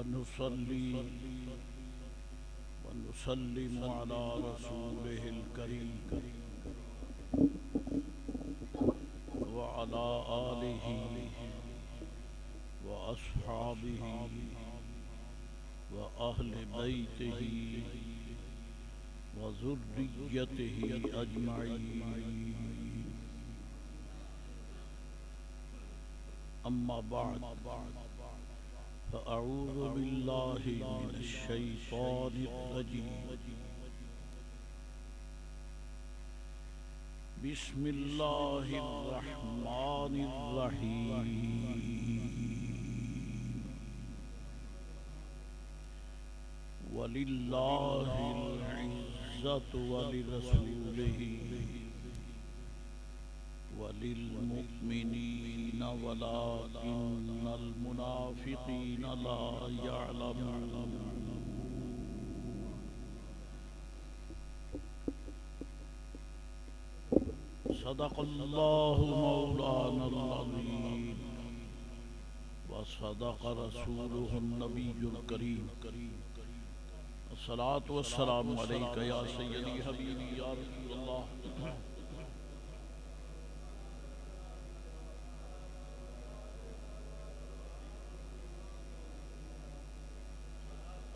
ونصلي ونسلم على رسوله الكريم وعلى آله وأصحابه وأهل بيته وذريته أجمعين. أما بعد فأعوذ بالله من الشيطان الرجيم. بسم الله الرحمن الرحيم. ولله العزة ولرسوله وللمؤمنين ولكن المنافقين لا يعلمون. صدق الله مولانا العظيم وصدق رسوله النبي الكريم. الصلاة والسلام عليك يا سيدي حبيبي يا رسول الله.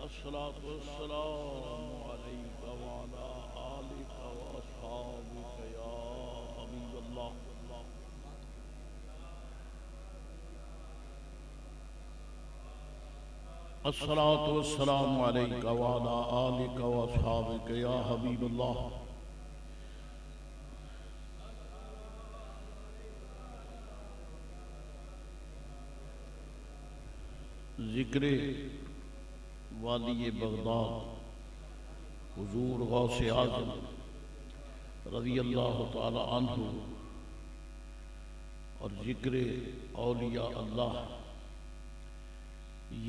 الصلاة والسلام عليك وعلى آلك وأصحابك يا حبيب الله. الصلاة والسلام عليك وعلى آلك وأصحابك يا حبيب الله. ذکر والی بغداد حضور غوث اعظم رضی اللہ تعالی عنہ اور ذکر اولیاء اللہ،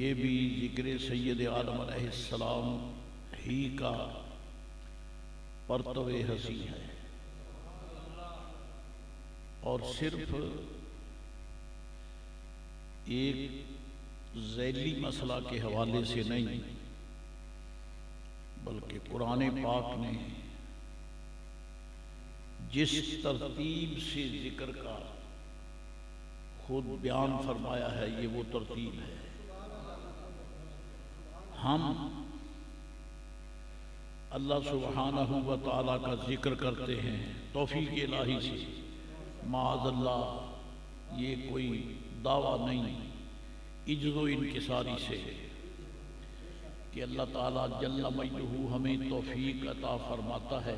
یہ بھی ذکر سید عالم علیہ السلام ہی کا پرتو حسین ہے، اور صرف ایک ذیلی مسئلہ کے حوالے سے نہیں بلکہ قرآن پاک نے جس ترتیب سے ذکر کا خود بیان فرمایا ہے، یہ وہ ترتیب ہے. ہم اللہ سبحانہ و تعالیٰ کا ذکر کرتے ہیں توفیق الہی سے، معاذ اللہ یہ کوئی دعویٰ نہیں، عجز و انکساری سے کہ اللہ تعالیٰ جل مجدہ ہمیں توفیق عطا فرماتا ہے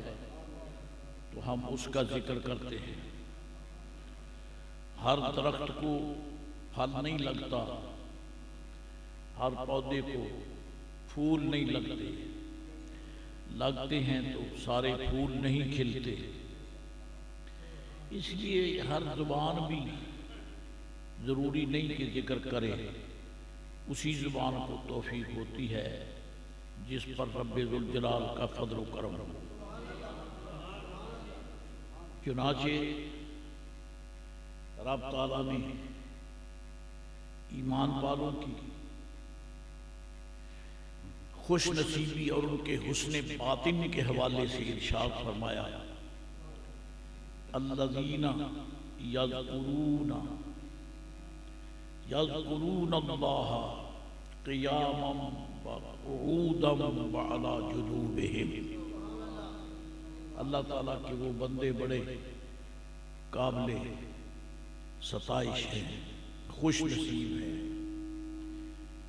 تو ہم اس کا ذکر کرتے ہیں. ہر درخت کو پھل نہیں لگتا، ہر پودے کو پھول نہیں لگتے ہیں تو سارے پھول نہیں کھلتے. اس لیے ہر زبان بھی ضروری نہیں کہ ذکر کرے، اسی زبان کو توفیق ہوتی ہے جس پر رب ذوالجلال کا فضل و کرم. چنانچہ رب تعالیٰ نے ایمان والوں کی خوش نصیبی اور ان کے حسن باطن کے حوالے سے ارشاد فرمایا، الذین یذکرون اللہ قیاما وقعودا وعلی جنوبہم. اللہ تعالیٰ کے وہ بندے بڑے قابل ستائش ہیں، خوش نصیب ہیں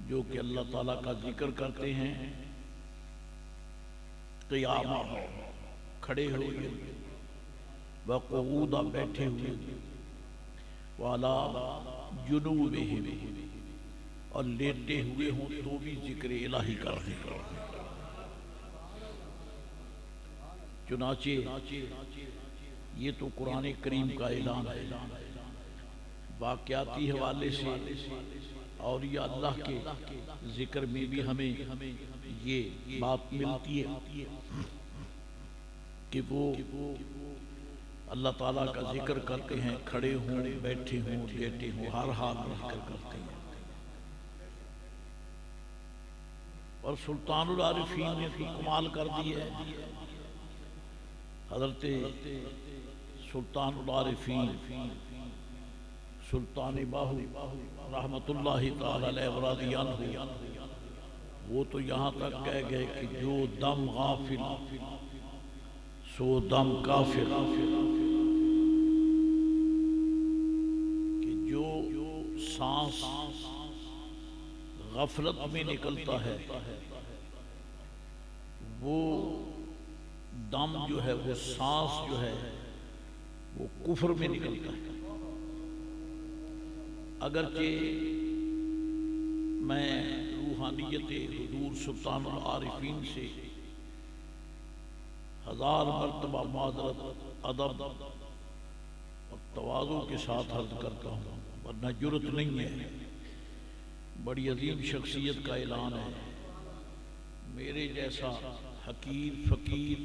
جو کہ اللہ تعالیٰ کا ذکر کرتے ہیں قیاما کھڑے ہوئے، وقعودا بیٹھے ہوئے، وعلی جنوبہم اور لیٹے ہوئے ہوں تو بھی ذکر الہی کرتے ہیں. چنانچہ یہ تو قرآن کریم کا اعلان ہے. واقعاتی حوالے سے اولیاء اللہ کے ذکر میں بھی ہمیں یہ بات ملتی ہے کہ وہ اللہ تعالیٰ کا ذکر کرتے ہیں، کھڑے ہوں، بیٹھے ہوں، لیٹے ہوں، ہر حال میں ذکر کرتے ہیں. اور سلطان العارفین نے تو کمال کر دی ہے. حضرت سلطان العارفین سلطان باہو رحمت اللہ تعالی علیہ ورضی عنہ وہ تو یہاں تک کہہ گئے کہ جو دم غافل سو دم کافر، کہ جو سانس غفلت میں نکلتا ہے وہ دم جو ہے، وہ سانس جو ہے وہ کفر میں نکلتا ہے. اگرچہ میں روحانیت حضور سلطان العارفین سے ہزار مرتبہ معذرت، ادب اور تواضع کے ساتھ عرض کرتا ہوں، ورنہ جرت نہیں ہے. بڑی عظیم شخصیت کا اعلان ہے. میرے جیسا حقیر فقیر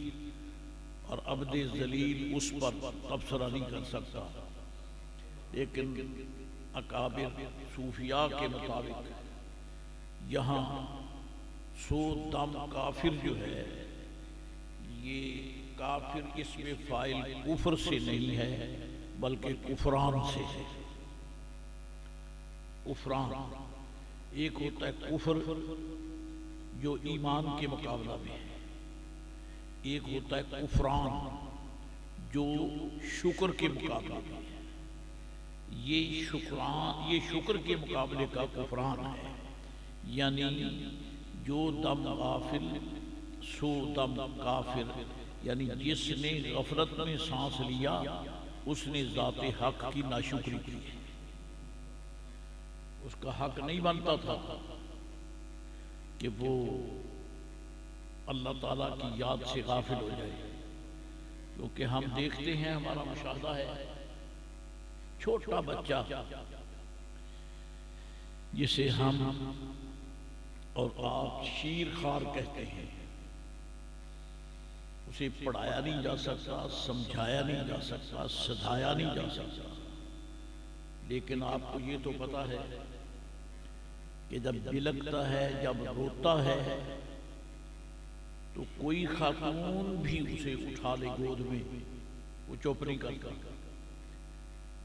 اور عبد ذلیل اس پر تبصرہ نہیں کر سکتا، لیکن اکابر صوفیاء کے مطابق یہاں سو دم کافر جو ہے، یہ کافر اس میں فاعل کفر سے نہیں ہے بلکہ کفران سے ہے. کفران ایک ہوتا ہے کفر جو ایمان کے مقابلہ میں ہے، ایک ہوتا ہے کفران جو شکر کے مقابلے میں ہے. یہ شکر کے مقابلے کا کفران ہے. یعنی جو دم غافل سو دم کافر، یعنی جس نے غفلت میں سانس لیا اس نے ذات حق کی ناشکری کی. اس کا حق نہیں بنتا تھا کہ وہ اللہ تعالیٰ کی یاد سے غافل ہو جائے. کیونکہ ہم دیکھتے ہیں، ہمارا مشاہدہ ہے، چھوٹا بچہ جسے ہم اور آپ شیر خوار کہتے ہیں، اسے پڑھایا نہیں جا سکتا، سمجھایا نہیں جا سکتا، سدھایا نہیں جا سکتا. لیکن آپ کو یہ تو پتا ہے کہ جب بلکتا ہے، جب روتا ہے تو کوئی خاتون بھی اسے اٹھا لے گود میں وہ چپ نہیں کرتا،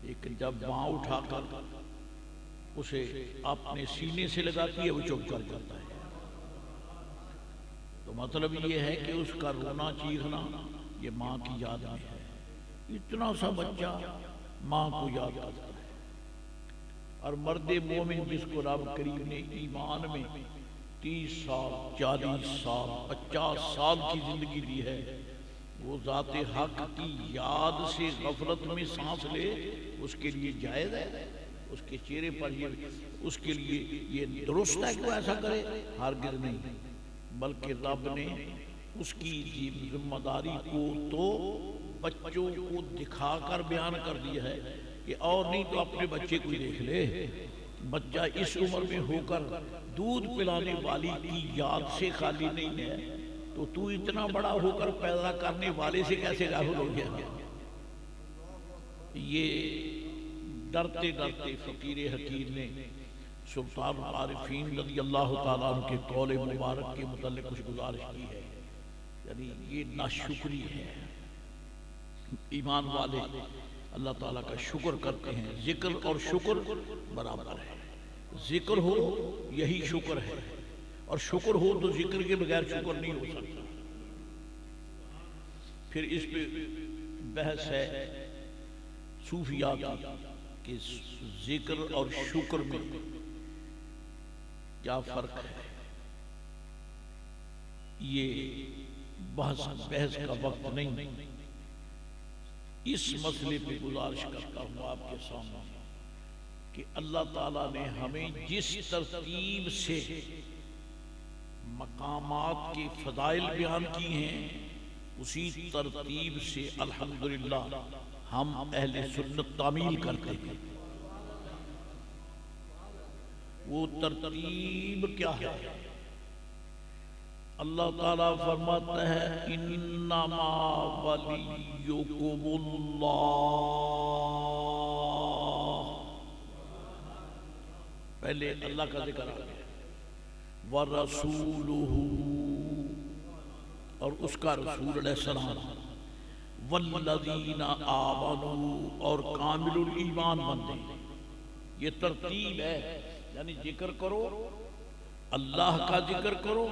لیکن جب ماں اٹھا کر اسے اپنے سینے سے لگاتی ہے وہ چپ کر جاتا ہے. تو مطلب یہ ہے کہ اس کا رونا چیخنا یہ ماں کی یاد میں ہے. اتنا سا بچہ ماں کو یاد کرتا ہے. اور مرد مومن جس کو رب کریم نے ایمان میں 30 سال 40 سال 50 سال کی زندگی دی ہے، وہ ذات حق کی یاد سے غفلت میں سانس لے، اس کے لیے جائز ہے؟ اس کے چہرے پر اس کے لیے یہ درست ہے کہ وہ ایسا کرے؟ ہرگز نہیں. بلکہ رب نے اس کی ذمہ داری کو تو بچوں کو دکھا کر بیان کر دیا ہے کہ اور نہیں تو اپنے بچے کو دیکھ لے. بچہ اس عمر میں ہو کر دودھ پلانے والی کی یاد سے خالی نہیں ہے، تو اتنا بڑا ہو کر پیدا کرنے والے سے کیسے غافل ہو گیا؟ یہ ڈرتے ڈرتے فقیر حقیر نے سلطان العارفین رضی اللہ تعالیٰ عنہ کے قول مبارک کے متعلق کچھ گزارش کی ہے. یعنی یہ ناشکری ہے. ایمان والے اللہ تعالیٰ کا شکر کرتے ہیں. ذکر اور شکر برابر ہے. ذکر ہو یہی شکر ہے، اور شکر ہو تو ذکر کے بغیر شکر نہیں ہو سکتا. پھر اس پہ بحث ہے صوفیاء کی کہ ذکر اور شکر میں کیا فرق ہے. یہ بحث کا وقت نہیں. اس مسئلے پہ گزارش کرتا ہوں آپ کے سامنے کہ اللہ تعالیٰ نے ہمیں جس ترتیب سے مقامات کے فضائل بیان کی ہیں اسی ترتیب سے الحمدللہ ہم اہل سنت تعمیل کرتے ہیں. وہ ترتیب کیا ہے؟ اللہ تعالیٰ فرماتا ہے انما ولیکم اللہ. پہلے اللہ کا ذکر آ گیا. ورسولہ، اور اس کا رسول علیہ السلام، والذین آمنوا، اور کامل الایمان بندے. یہ ترتیب ہے، یعنی ذکر کرو، اللہ کا ذکر کرو،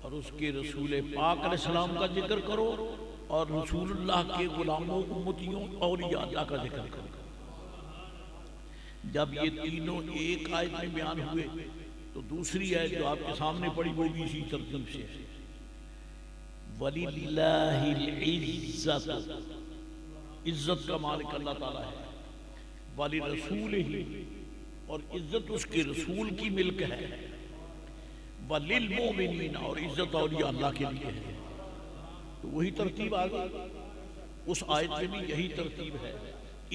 اور اس کے رسول پاک علیہ السلام کا ذکر کرو، اور رسول اللہ کے غلاموں، امتیوں، اولیاء اللہ کا ذکر کرو. جب یہ تینوں ایک آیت میں بیان ہوئے تو دوسری آیت جو آپ کے سامنے پڑھی وہ بھی اسی ترتیب سے ہے. وَلِلَّهِ الْعِزَّةُ، عزت کا مالک اللہ تعالیٰ ہے. وَلِرَسُولِهِ، اور عزت اس کے رسول کی ملک ہے. وَلِلْمُؤْمِنِينَ، اور عزت اولیاء اللہ کے لیے ہے. تو وہی ترتیب آگئی. اس آیت میں بھی یہی ترتیب ہے،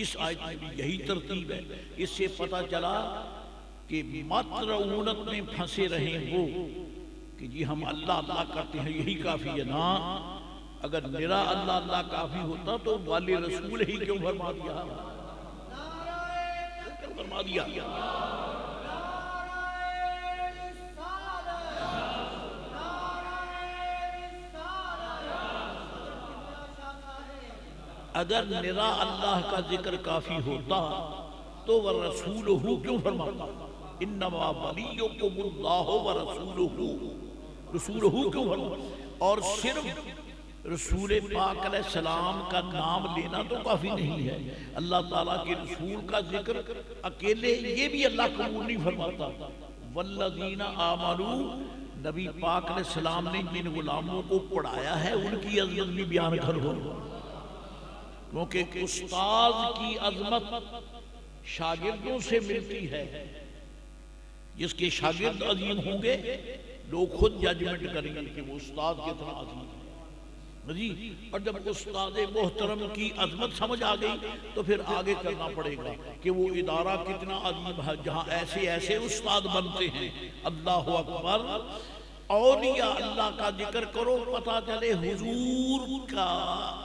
اس آیت میں بھی یہی ترتیب ہے. اس سے پتہ چلا کہ مطرونت میں پھنسے رہیں وہ کہ جی ہم اللہ اللہ کرتے ہیں یہی کافی ہے. نا، اگر نرا اللہ اللہ کافی ہوتا تو والی رسول ہی کیوں فرما دیا؟ کیوں فرما دیا؟ اگر نرا اللہ کا ذکر کافی ہوتا تو وَرَسُولُهُ کیوں فرماتا؟ انما ولیکم اللہ ورسولہ، رسولہ کیوں فرماتا؟ اور صرف رسول پاک علیہ السلام کا نام لینا تو کافی نہیں ہے. اللہ تعالیٰ کے رسول کا ذکر اکیلے یہ بھی اللہ قبول نہیں فرماتا. والذین آمنوا، نبی پاک علیہ السلام نے جن غلاموں کو پڑھایا ہے ان کی عظمت بھی بیان کرو، کیونکہ استاد کی عظمت شاگردوں سے ملتی ہے. جس کے شاگرد عظیم ہوں گے لوگ خود ججمنٹ کریں گے کہ وہ استاد کتنا عظیم ہے جی. اور جب استاد محترم کی عظمت سمجھ آ گئی تو پھر آگے کرنا پڑے گا کہ وہ ادارہ کتنا عظیم ہے جہاں ایسے ایسے استاد بنتے ہیں. اللہ اکبر. اولیاء اللہ کا ذکر کرو، پتہ چلے حضور کا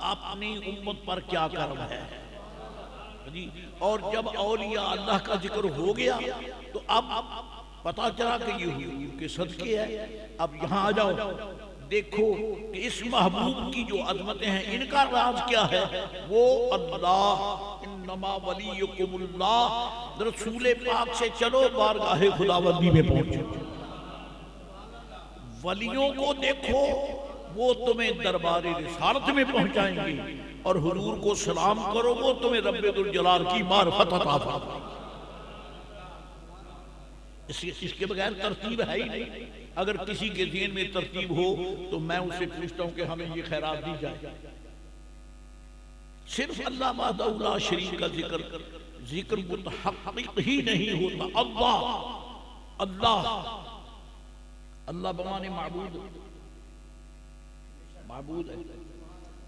اپنی امت پر کیا کرم ہے جی. اور جب اولیاء اللہ کا ذکر ہو گیا تو اب پتہ چلا کہ یہ حضور کے صدقے ہے. اب یہاں آ جاؤ، دیکھو کہ اس محبوب کی جو عظمتیں ہیں ان کا راز کیا ہے. وہ اللہ، انما ولیکم اللہ، رسول پاک سے چلو بارگاہ خداوندی میں پہنچو. ولیوں کو دیکھو، وہ تمہیں دربار رسالت میں پہنچائیں گے، اور حضور کو سلام کرو، وہ تمہیں رب ذوالجلال کی معرفت عطا فرمائیں گے. اس کے بغیر ترتیب ہے ہی نہیں. اگر کسی کے ذہن میں ترتیب ہو تو میں اسے پوچھتا ہوں کہ ہمیں یہ خیرات دی جائے. صرف اللہ وحدہ لا شریک کا ذکر متحقق ہی نہیں ہوتا. اللہ اللہ اللہ بمانے معبود ہے.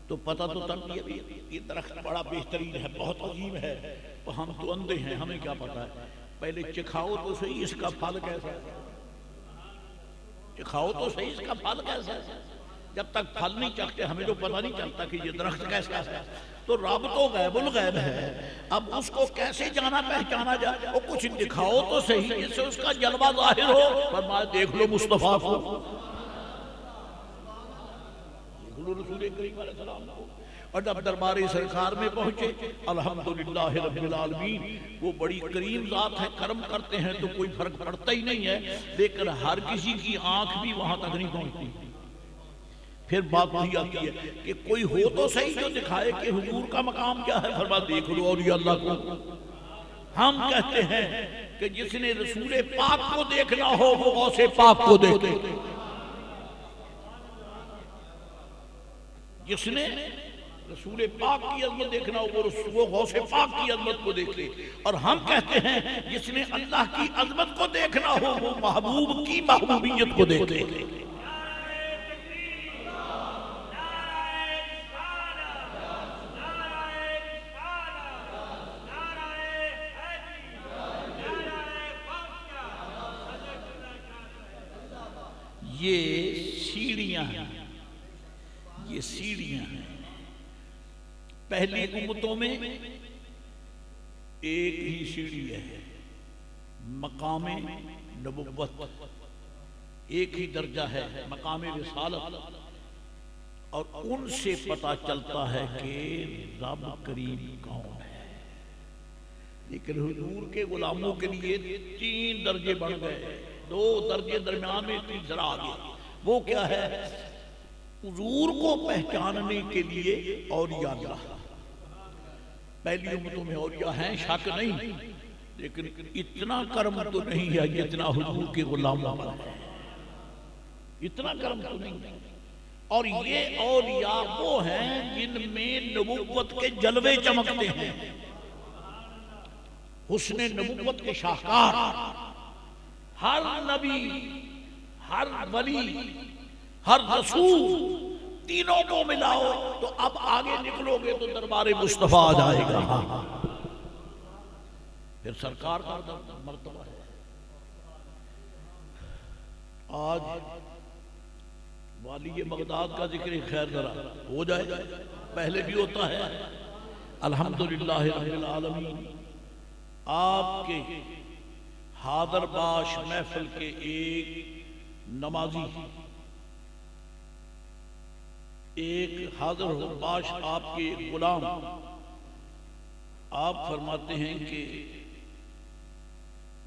تو پتہ تو تب یہ درخت بڑا بہترین ہے، بہت عظیم ہے، تو ہم تو اندھے ہیں، ہمیں کیا پتہ ہے. پہلے چکھاؤ تو صحیح اس کا پھل کیسا ہے، چکھاؤ تو صحیح اس کا پھل کیسا ہے. جب تک پھل نہیں چکھتے ہمیں تو پتہ نہیں چلتا کہ یہ درخت کیسا ہے. تو رب تو غیب الغیب ہے، اب اس کو کیسے جانا پہچانا جائے؟ وہ کچھ دکھاؤ تو صحیح جس سے اس کا جلوہ ظاہر ہو. فرمایا دیکھ لو مصطفیٰ کو، دیکھ لو رسول کریم علیہ السلام کو. اور جب دربار سرکار میں پہنچے، الحمدللہ رب العالمین، وہ بڑی کریم ذات ہے، کرم کرتے ہیں تو کوئی فرق پڑتا ہی نہیں ہے. لیکن ہر کسی کی آنکھ بھی وہاں تک نہیں پہنچتی. پھر بات وہی آتی ہے کہ کوئی ہو تو صحیح جو دکھائے کہ حضور کا مقام کیا ہے. فرمایا دیکھ لو اولیاء اللہ کو. ہم کہتے ہیں کہ جس نے رسول پاک کو دیکھنا ہو وہ غوث پاک کو دیکھے. جس نے رسول پاک کی عظمت دیکھنا ہو وہ غوث پاک کی عظمت کو دیکھ لے. اور ہم کہتے ہیں جس نے اللہ کی عظمت کو دیکھنا ہو وہ محبوب کی محبوبیت کو دیکھ لے. یہ سیڑھیاں ہیں، یہ سیڑھیاں ہیں. پہلی امتوں میں ایک ہی سیڑھی ہے، مقام نبوت. ایک ہی درجہ ہے مقام رسالت، اور ان سے پتہ چلتا ہے کہ رب کریم کون ہے۔ لیکن حضور کے غلاموں کے لیے 3 درجے بڑھ گئے، 2 درجے درمیان میں تیسرا آ گیا۔ وہ کیا ہے؟ حضور کو پہچاننے کے لیے اولیاء اللہ، پہلی امتوں میں اولیاء ہیں شک نہیں، لیکن اتنا کرم تو نہیں ہے جتنا حضور کے غلاموں پر ہے، اتنا کرم تو نہیں۔ اور یہ اولیاء وہ ہیں جن میں نبوت کے جلوے چمکتے ہیں، حسن نبوت کے شاہکار۔ ہر نبی، ہر ولی، ہر رسول، تینوں کو ملاؤ تو اب آگے نکلو گے تو دربار مصطفیٰ آ جائے گا، پھر سرکار کا مرتبہ ہے۔ آج والی بغداد کا ذکر خیر ذرا ہو جائے، پہلے بھی ہوتا ہے۔ الحمدللہ رب العالمین، آپ کے حاضر باش محفل کے ایک نمازی، ایک حاضر باش آپ کے غلام، آپ فرماتے ہیں کہ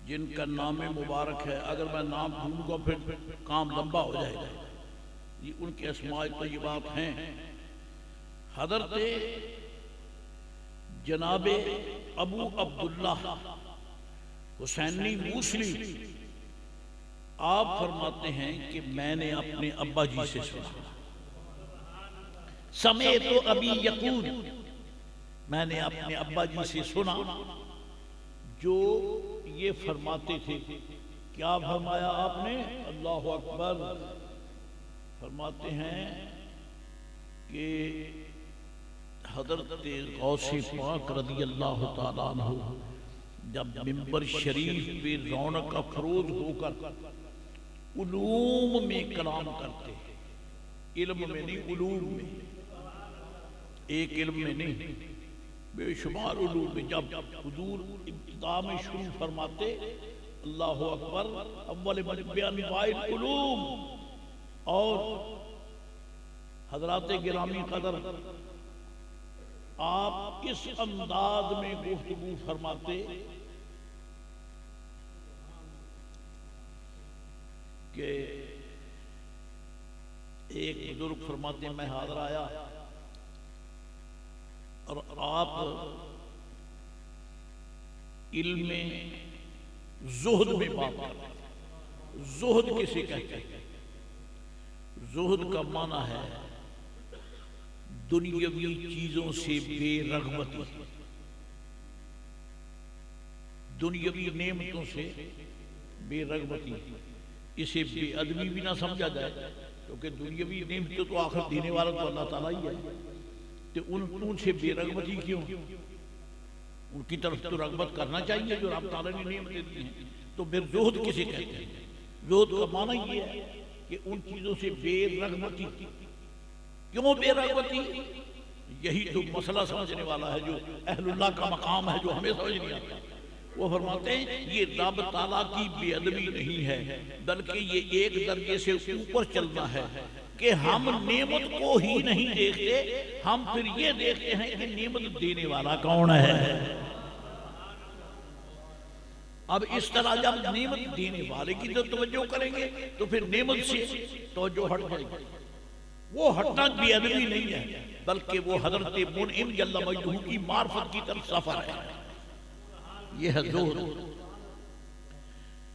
جن کا نام مبارک ہے، اگر میں نام بھولوں گا پھر کام لمبا ہو جائے گا، یہ ان کے اسماء طیبات ہیں۔ حضرت جناب ابو عبداللہ حسینی موصلی، آپ فرماتے ہیں کہ میں نے اپنے ابا جی سے سنا، سمعت ابی یقول، میں نے اپنے ابا جی سے سنا جو یہ فرماتے تھے۔ کیا فرمایا آپ نے؟ اللہ اکبر۔ فرماتے ہیں کہ حضرت غوث پاک رضی اللہ تعالیٰ عنہ جب ممبر شریف پہ رونق افروز ہو کر علوم میں کلام کرتے، علم میں نہیں، علوم میں، ایک علم میں نہیں، بے شمار علوم میں، جب حضور ابتدا میں شروع فرماتے اللہ اکبر اول بانواع العلوم، اور حضرات گرامی قدر آپ اس انداز میں گفتگو فرماتے کہ ایک بزرگ فرماتے ہیں میں حاضر آیا اور آپ علم زہد میں بات کر رہے ہیں۔ زہد کسے کہتے ہیں؟ زہد کا معنی ہے دنیاوی چیزوں سے بے رغبتی، دنیاوی نعمتوں سے بے رغبتی۔ اسے بے ادبی بھی نہ سمجھا جائے، کیونکہ دنیاوی نعمتوں تو آخر دینے والا تو اللہ تعالیٰ ہی ہے، تو ان سے بے رغبتی کیوں؟ ان کی طرف تو رغبت کرنا چاہیے جو رب تعالیٰ نے نعمتیں دی ہیں۔ تو پھر زہد کسے کہتے ہیں؟ زہد کا معنی یہ ہے کہ ان چیزوں سے بے رغبتی۔ کیوں بے رغبتی؟ یہی تو مسئلہ سمجھنے والا ہے، جو اہل اللہ کا مقام ہے، جو ہمیں سمجھ نہیں آتا۔ وہ فرماتے ہیں یہ رب تعالیٰ کی بے ادبی نہیں ہے، بلکہ یہ ایک درجے سے اوپر چلنا ہے کہ ہم نعمت کو ہی نہیں دیکھتے، ہم پھر یہ دیکھتے ہیں کہ نعمت دینے والا کون ہے۔ اب اس طرح جب نعمت دینے والے کی توجہ کریں گے تو پھر نعمت سے توجہ ہٹ جائے گی۔ وہ ہٹنا بے ادبی نہیں ہے، بلکہ وہ حضرت منعم جل مجدہ کی معرفت کی طرف سفر ہے۔ یہ ہے زہد۔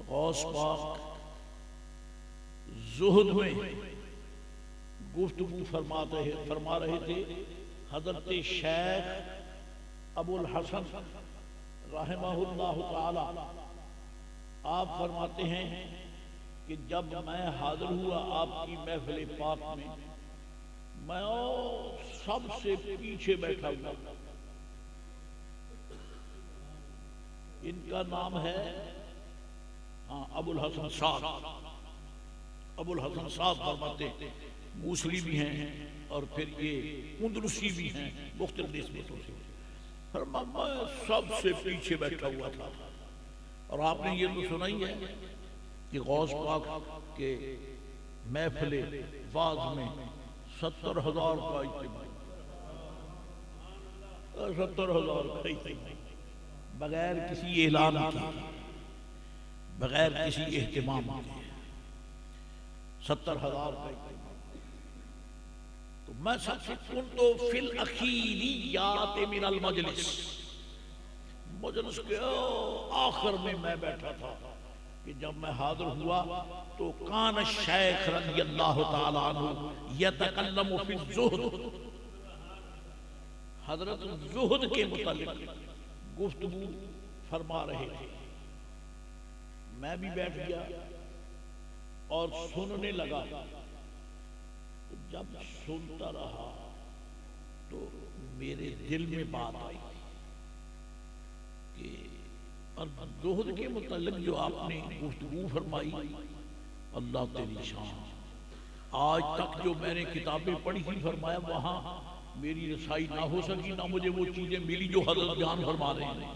غوث پاک زہد میں گفتگو فرما رہے تھے۔ حضرت شیخ ابو الحسن رحمہ اللہ تعالی آپ فرماتے ہیں کہ جب میں حاضر ہوا آپ کی محفل پاک میں سب سے پیچھے بیٹھا ہوا، ان کا نام ہے ابو الحسن صاحب۔ ابو الحسن صاحب فرماتے موصلی بھی ہیں اور پھر یہ اندلسی بھی ہیں، مختلف نسبتوں سے۔ فرمایا میں سب سے پیچھے بیٹھا ہوا تھا، اور آپ نے یہ تو سنا ہی ہے کہ غوث پاک کے محفل واز میں 70,000 کا اجتماع، 70,000 کا اجتماع بغیر کسی اعلان کے، بغیر کسی اہتمام کے 70,000 کا اجتماع۔ تو میں سب سے کنتو فی الاخیریات من المجلس، مجلس کے آخر میں میں بیٹھا تھا کہ جب میں حاضر ہوا تو کان الشیخ رضی اللہ تعالی عنہ یتکلم فی الزہد، حضرت زہد کے متعلق گفتگو فرما رہے تھے۔ میں بھی بیٹھ گیا اور سننے لگا۔ جب سنتا رہا تو میرے دل میں بات آئی کہ اور زہد کے متعلق جو آپ نے گفتگو فرمائی، اللہ تیری شان، آج تک جو میں نے کتابیں پڑھی تھی فرمایا وہاں میری رسائی نہ ہو سکی، نہ مجھے وہ چیزیں ملی جو حضرت بیان فرما رہے ہیں۔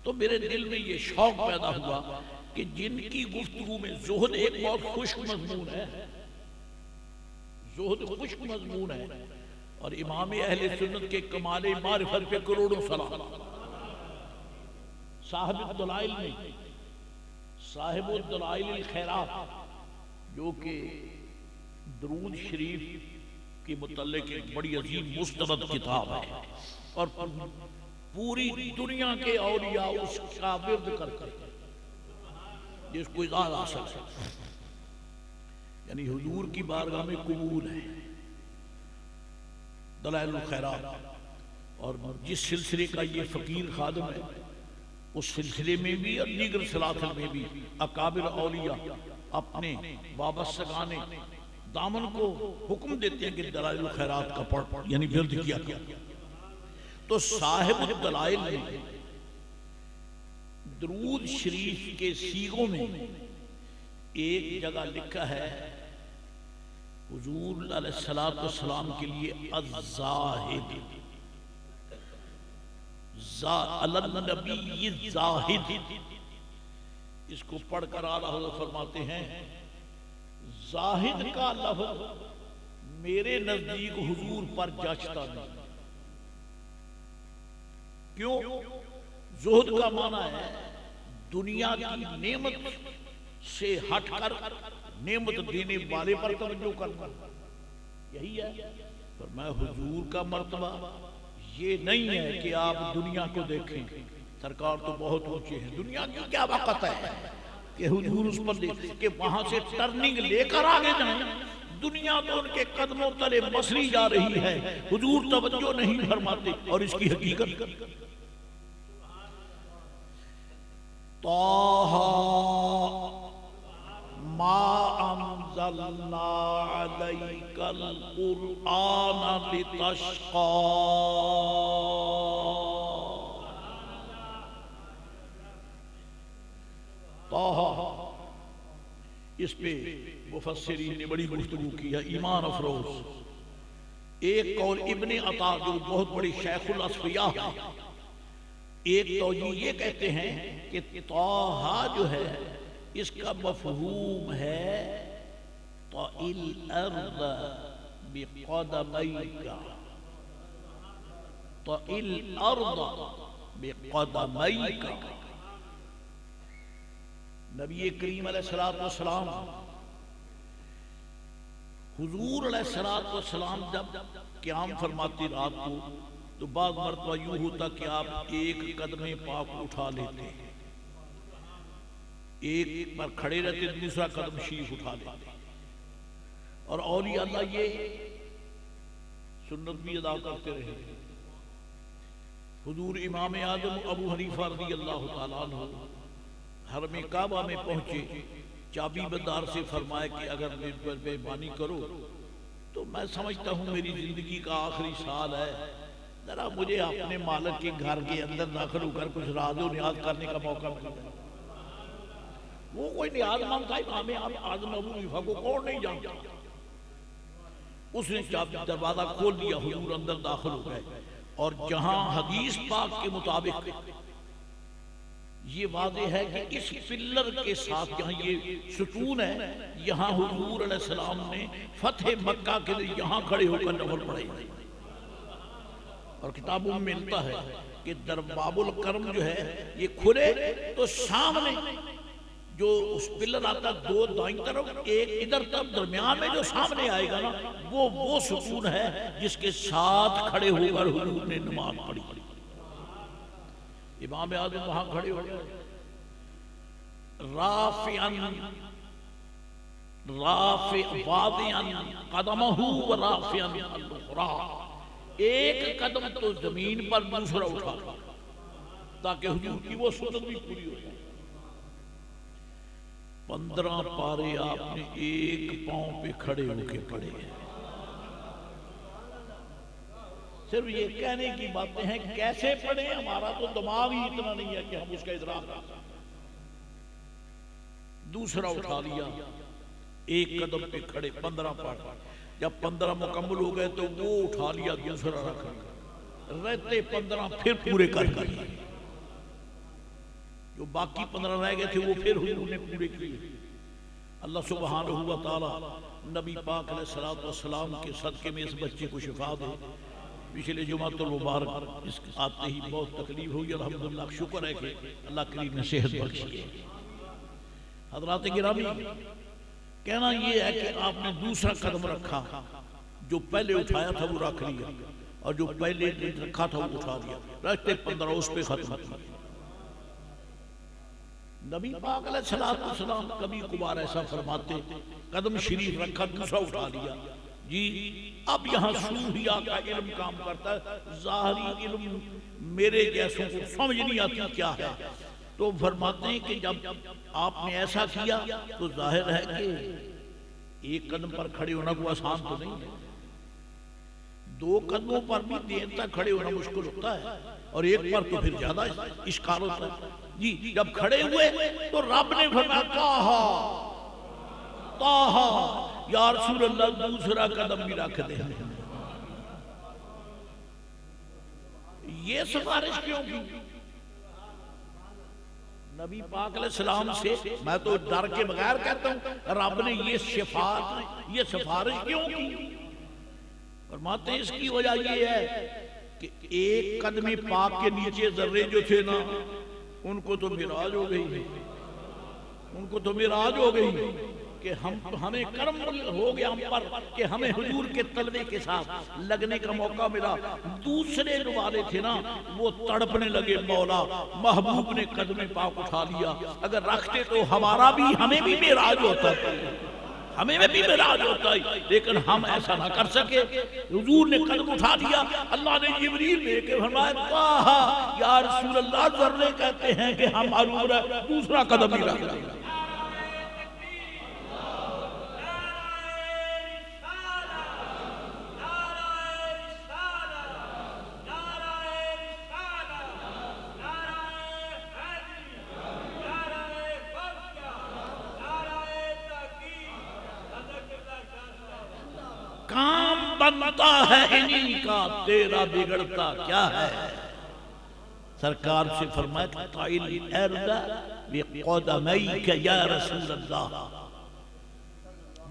تو میرے دل میں یہ شوق پیدا ہوا کہ جن کی گفتگو میں زہد ایک بہت خشک مضمون ہے، زہد خشک مضمون ہے، اور امام اہل سنت کے کمال معرفت پہ کروڑوں سلام۔ صاحب الدلائل میں، صاحب الدلائل الخیرات، جو کہ درود شریف کے متعلق ایک بڑی عظیم مستند کتاب ہے، اور پوری دنیا کے اولیاء اس کا ورد کرتے ہیں، جس کو اجازت حاصل ہے، یعنی حضور کی بارگاہ میں قبول ہے دلائل الخیرات۔ اور جس سلسلے کا یہ فقیر خادم ہے، اس سلسلے میں بھی اور دیگر سلاسل میں بھی اکابر اولیاء اپنے وابستگان دامن کو حکم دیتے ہیں کہ دلائل الخیرات کا پڑھ، یعنی ورد کیا گیا۔ تو صاحب الدلائل میں درود شریف کے سیغوں میں ایک جگہ لکھا ہے حضور علیہ السلام کے لیے الزاہد، النبی الزاہد، اس کو پڑھ کر اعلیٰ حضرت فرماتے ہیں زاہد کا لفظ میرے نزدیک حضور پر جچتا نہیں۔ کیوں؟ زہد کا معنی ہے دنیا کی نعمت سے ہٹ کر نعمت دینے والے پر توجہ کرنا، یہی ہے۔ پر میں حضور کا مرتبہ یہ نہیں ہے کہ آپ دنیا کو دیکھیں، سرکار تو بہت اونچے ہیں، دنیا کی کیا وقت ہے کہ حضور اس پر دیکھیں کہ وہاں سے ٹرننگ لے کر آگے جائیں۔ دنیا تو ان کے قدموں تلے مسری جا رہی ہے، حضور توجہ نہیں فرماتے، اور اس کی حقیقت طٰہٰ ما انزلنا علیک القرآن لتشقیٰ، طٰہٰ، اس پہ مفسرین نے بڑی گفتگو کی ہے، ایمان افروز۔ ایک قول ابن عطا جو بہت بڑی شیخ الاصفیاء ہے، ایک توجیہ یہ کہتے ہیں کہ طٰہٰ جو ہے اس کا مفہوم ہے طَئِ الْأَرْضَ بِقَدَمَيْكَ، طَئِ الْأَرْضَ بِقَدَمَيْكَ۔ نبی کریم علیہ السلام، حضور علیہ السلام جب قیام فرماتے رات کو تو بعض مرتبہ یوں ہوتا کہ آپ ایک قدم پاک اٹھا لیتے، ایک پر کھڑے رہتے، دوسرا قدم شریف اٹھا لیتے، اور اولیاء اللہ یہ سنت بھی ادا کرتے رہے۔ حضور امام اعظم ابو حنیفہ رضی اللہ تعالیٰ عنہ حرم کعبہ میں پہنچے، چابی بدار سے فرمایا کہ اگر میرے پر مہربانی کرو تو میں سمجھتا ہوں میری زندگی کا آخری سال ہے، ذرا مجھے اپنے مالک کے گھر کے اندر داخل ہو کر کچھ راز و نیاز کرنے کا موقع مل جائے۔ وہ کوئی نیاز مند تھا، امام اعظم ابو حنیفہ کو کون نہیں جانتا۔ اس نے چابی دروازہ کھول دیا، حضور اندر داخل ہو گئے، اور جہاں حدیث پاک کے مطابق یہ واضح ہے کہ اس پلر کے ساتھ جہاں یہ ستون ہے، یہاں حضور علیہ السلام نے فتح مکہ کے لیے یہاں کھڑے ہو کر نفل پڑھے، اور کتابوں میں ملتا ہے کہ در باب الکرم جو ہے یہ کھلے تو سامنے جو اس پلر آتا دو دائیں طرف ایک ادھر طرف درمیان میں جو سامنے آئے گا نا وہ ستون ہے جس کے ساتھ کھڑے ہو کر حضور نے نماز پڑھی۔ امام اعظم وہاں کھڑے ہو گئے، واضعاً قدمہ ورافعاً الاخری، ایک قدم تو زمین پر دوسرا اٹھا تاکہ حضور کی وہ سنت بھی پوری ہو جائے۔ 15 پارے آپ نے ایک پاؤں پہ کھڑے ہو کے پڑھے ہیں۔ صرف یہ کہنے کی باتیں ہیں، کیسے پڑھیں ہمارا تو دماغ ہی اتنا نہیں ہے کہ ہم اس کا ادراک کر سکیں۔ دوسرا اٹھا لیا، ایک قدم پہ کھڑے 15 پڑھ، جب 15 مکمل ہو گئے تو وہ اٹھا لیا، دوسرا رکھ لیا، رہتے 15 پھر پورے کر لیے، جو باقی 15 رہ گئے تھے وہ پھر حضور نے پورے کیے۔ اللہ سبحانہ و تعالی نبی پاک علیہ السلام کے صدقے میں اس بچے کو شفا دے۔ پچھلے جمعۃ المبارک اس کے آتے ہی بہت تکلیف ہوئی، الحمدللہ شکر ہے کہ اللہ کریم نے صحت بخشی ہے۔ حضرات گرامی، کہنا یہ ہے کہ آپ نے دوسرا قدم رکھا، جو پہلے اٹھایا تھا وہ رکھ لیا، اور جو پہلے رکھا تھا وہ اٹھا لیا، رکھتے 15 اس پہ ختم کیا۔ نبی پاک علیہ السلام کبھی کبھار ایسا فرماتے، قدم شریف رکھا دوسرا اٹھا لیا، جی اب یہاں سوہیا کا علم کام کرتا ہے، ظاہری علم میرے جیسوں کو سمجھ نہیں آتی کیا ہے، تو فرماتے ہیں کہ جب آپ نے ایسا کیا تو ظاہر ہے کہ ایک قدم پر کھڑے ہونا کو آسان تو نہیں ہے، 2 قدموں پر بھی دیر تک کھڑے ہونا مشکل ہوتا ہے، اور ایک پر تو پھر زیادہ اشکال ہوتا ہے۔ جی جب کھڑے ہوئے تو رب نے فرمایا طٰہٰ یا رسول اللہ دوسرا قدم بھی رکھ دے۔ یہ سفارش کیوں کی نبی پاک علیہ السلام سے؟ میں تو ڈر کے بغیر کہتا ہوں رب نے یہ سفارش کیوں کی؟ فرماتے ہیں اس کی وجہ یہ ہے کہ ایک قدم پاک کے نیچے ذرے جو تھے نا ان کو تو معراج ہو گئی، کہ ہمیں کرم ہو گیا ہم پر کہ ہمیں حضور کے طلبے کے ساتھ لگنے کا موقع ملا۔ دوسرے جو والے تھے نا وہ تڑپنے لگے، مولا محبوب نے قدم پاک اٹھا لیا، اگر رکھتے تو ہمیں بھی معراج ہوتا ہے، لیکن ہم ایسا نہ کر سکے۔ حضور نے قدم اٹھا دیا، اللہ نے جبریل لے کے فرمایا طٰہٰ یا رسول اللہ ذرے کہتے ہیں کہ ہم معلوم ہے دوسرا قدم ہی رکھ دیا۔ کام بنتا ہے انہی کا، تیرا بگڑتا کیا ہے؟ سرکار سے فرمایا قائل ارد بقدمیک یا رسول اللہ،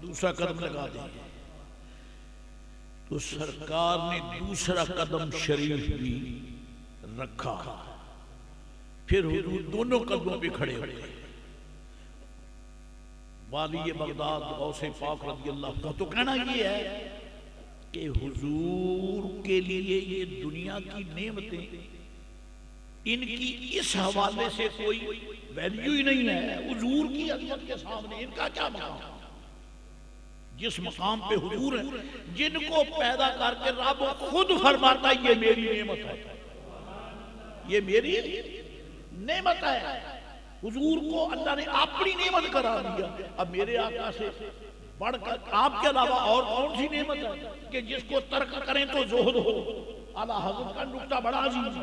دوسرا قدم لگا دیں۔ تو سرکار نے دوسرا قدم شریف بھی رکھا، پھر حضور دونوں قدموں پہ کھڑے ہوئے۔ والی بغداد غوث پاک رضی اللہ عنہ تو کہنا یہ ہے کہ حضور کے لیے یہ دنیا کی نعمتیں ان کی اس حوالے سے کوئی ویلیو ہی نہیں ہے، حضور کی عظمت کے سامنے ان کا کیا مقام؟ جس مقام پہ حضور ہیں، جن کو پیدا کر کے رب خود فرماتا ہے یہ میری نعمت ہے، یہ میری نعمت ہے۔ حضور کو اللہ نے اپنی نعمت قرار دیا۔ اب میرے آقا سے بڑھ کر آپ کے علاوہ اور کون سی نعمت ہے کہ جس کو ترک کریں تو زہد ہو؟ اعلیٰ حضرت کا نکتہ بڑا عظیم ہے،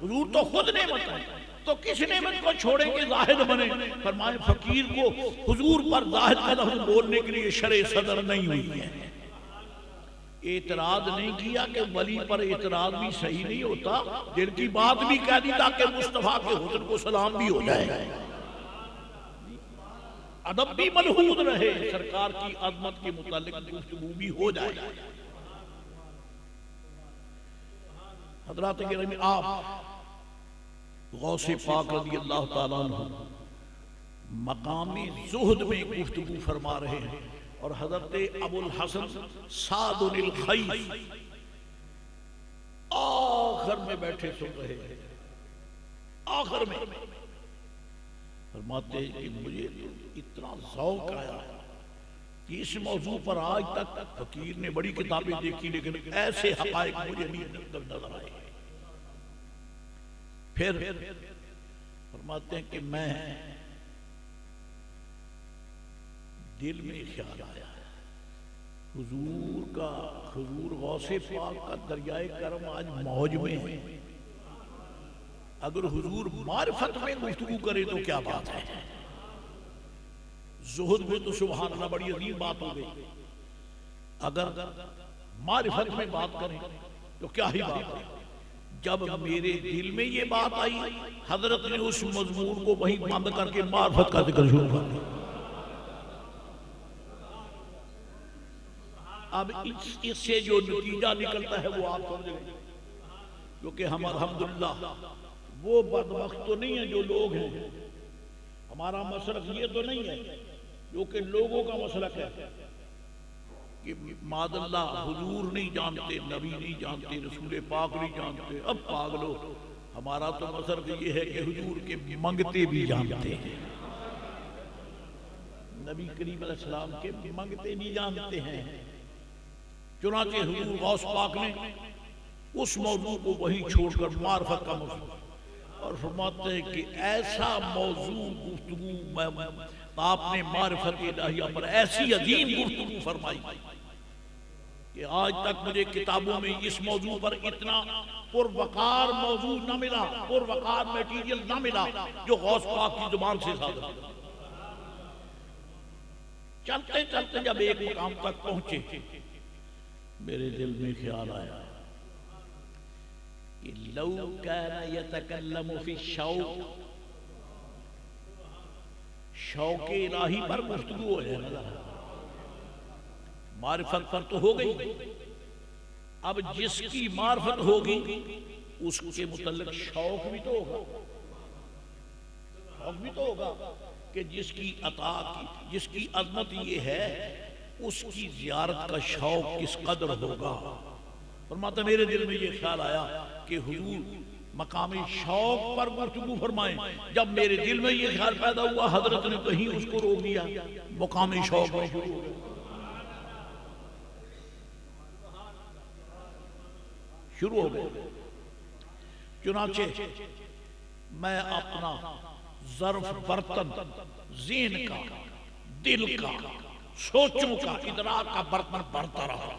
حضور تو خود نعمت ہے، تو کس نعمت کو چھوڑیں کہ زاہد بنے؟ فرمائے فقیر کو حضور پر زاہد کا لفظ بولنے کے لیے شرع صدر نہیں ہوئی ہے۔ اعتراض نہیں کیا کہ ولی پر اعتراض بھی صحیح نہیں ہوتا، دل کی بات بھی کہہ دی تاکہ مصطفیٰ کے حسن کو سلام بھی ہو جائے، ادب بھی ملحوظ رہے، سرکار کی عظمت کے متعلق گفتگو بھی ہو جائے۔ حضرات گرامی، آپ غوث پاک رضی اللہ تعالیٰ عنہ مقام زہد میں گفتگو فرما رہے ہیں، اور حضرت ابو الحسن سعد الخیف آخر میں بیٹھے سن رہے ہیں، آخر میں فرماتے ہیں کہ مجھے اتنا ذوق آیا کہ اس موضوع پر آج تک فقیر نے بڑی کتابیں دیکھی لیکن ایسے حقائق مجھے نہیں نظر آئے۔ پھر فرماتے ہیں کہ میں دل میں خیال آیا حضور غوث پاک کا دریائے کرم آج موج میں ہے، اگر حضور معرفت میں گفتگو کرے تو کیا بات ہے، زہد میں تو سبحان اللہ بڑی عظیم بات ہو گئی، اگر معرفت میں بات کریں تو کیا ہی بات ہے۔ جب میرے دل میں یہ بات آئی، حضرت نے اس مضمون کو وہیں بند کر کے معرفت کا ذکر شروع کر دیا۔ اب اس سے جو نتیجہ نکلتا ہے وہ آپ سمجھ گئے، کیونکہ ہم الحمدللہ وہ بدبخت تو نہیں ہیں جو لوگ ہیں، ہمارا مسلک یہ تو نہیں ہے جو کہ لوگوں کا مسلک ہے کہ معاذ اللہ حضور نہیں جانتے، نبی نہیں جانتے، رسول پاک نہیں جانتے، اب پاگلو، ہمارا تو مسلک یہ ہے کہ حضور کے منگتے بھی جانتے ہیں، نبی کریم علیہ السلام کے منگتے بھی جانتے ہیں۔ چنانچہ حضور غوث پاک نے اس موضوع کو وہیں چھوڑ کر معرفت کا موضوع، اور فرماتے ہیں کہ ایسا موضوع گفتگو آپ نے معرفت الہیہ پر ایسی عظیم گفتگو فرمائی کہ آج تک مجھے کتابوں میں اس موضوع پر اتنا پروقار موضوع نہ ملا، پروقار میٹیریل نہ ملا جو غوث پاک کی زبان سے صادر ہوا۔ چلتے چلتے جب ایک مقام تک پہنچے، میرے دل میں خیال آیا کہ لو کان یتکلم فی الشوق، شوق الہی پر گفتگو ہو جائے، معرفت پر تو ہو گئی، اب جس کی معرفت ہوگی اس کے متعلق شوق بھی تو ہوگا، شوق بھی تو ہوگا کہ جس کی عطا کی، جس کی عظمت یہ ہے، اس کی زیارت کا شوق کس قدر ہوگا۔ فرماتا میرے دل میں یہ خیال آیا کہ حضور مقام شوق پر گفتگو فرمائیں۔ جب میرے دل میں یہ خیال پیدا ہوا، حضرت نے کہیں اس کو روک دیا، مقام شوق میں شروع ہو گئے۔ چنانچہ میں اپنا ظرف برتن ذہن کا، دل کا، سوچوں کا، ادراک کا برتن بھرتا رہا۔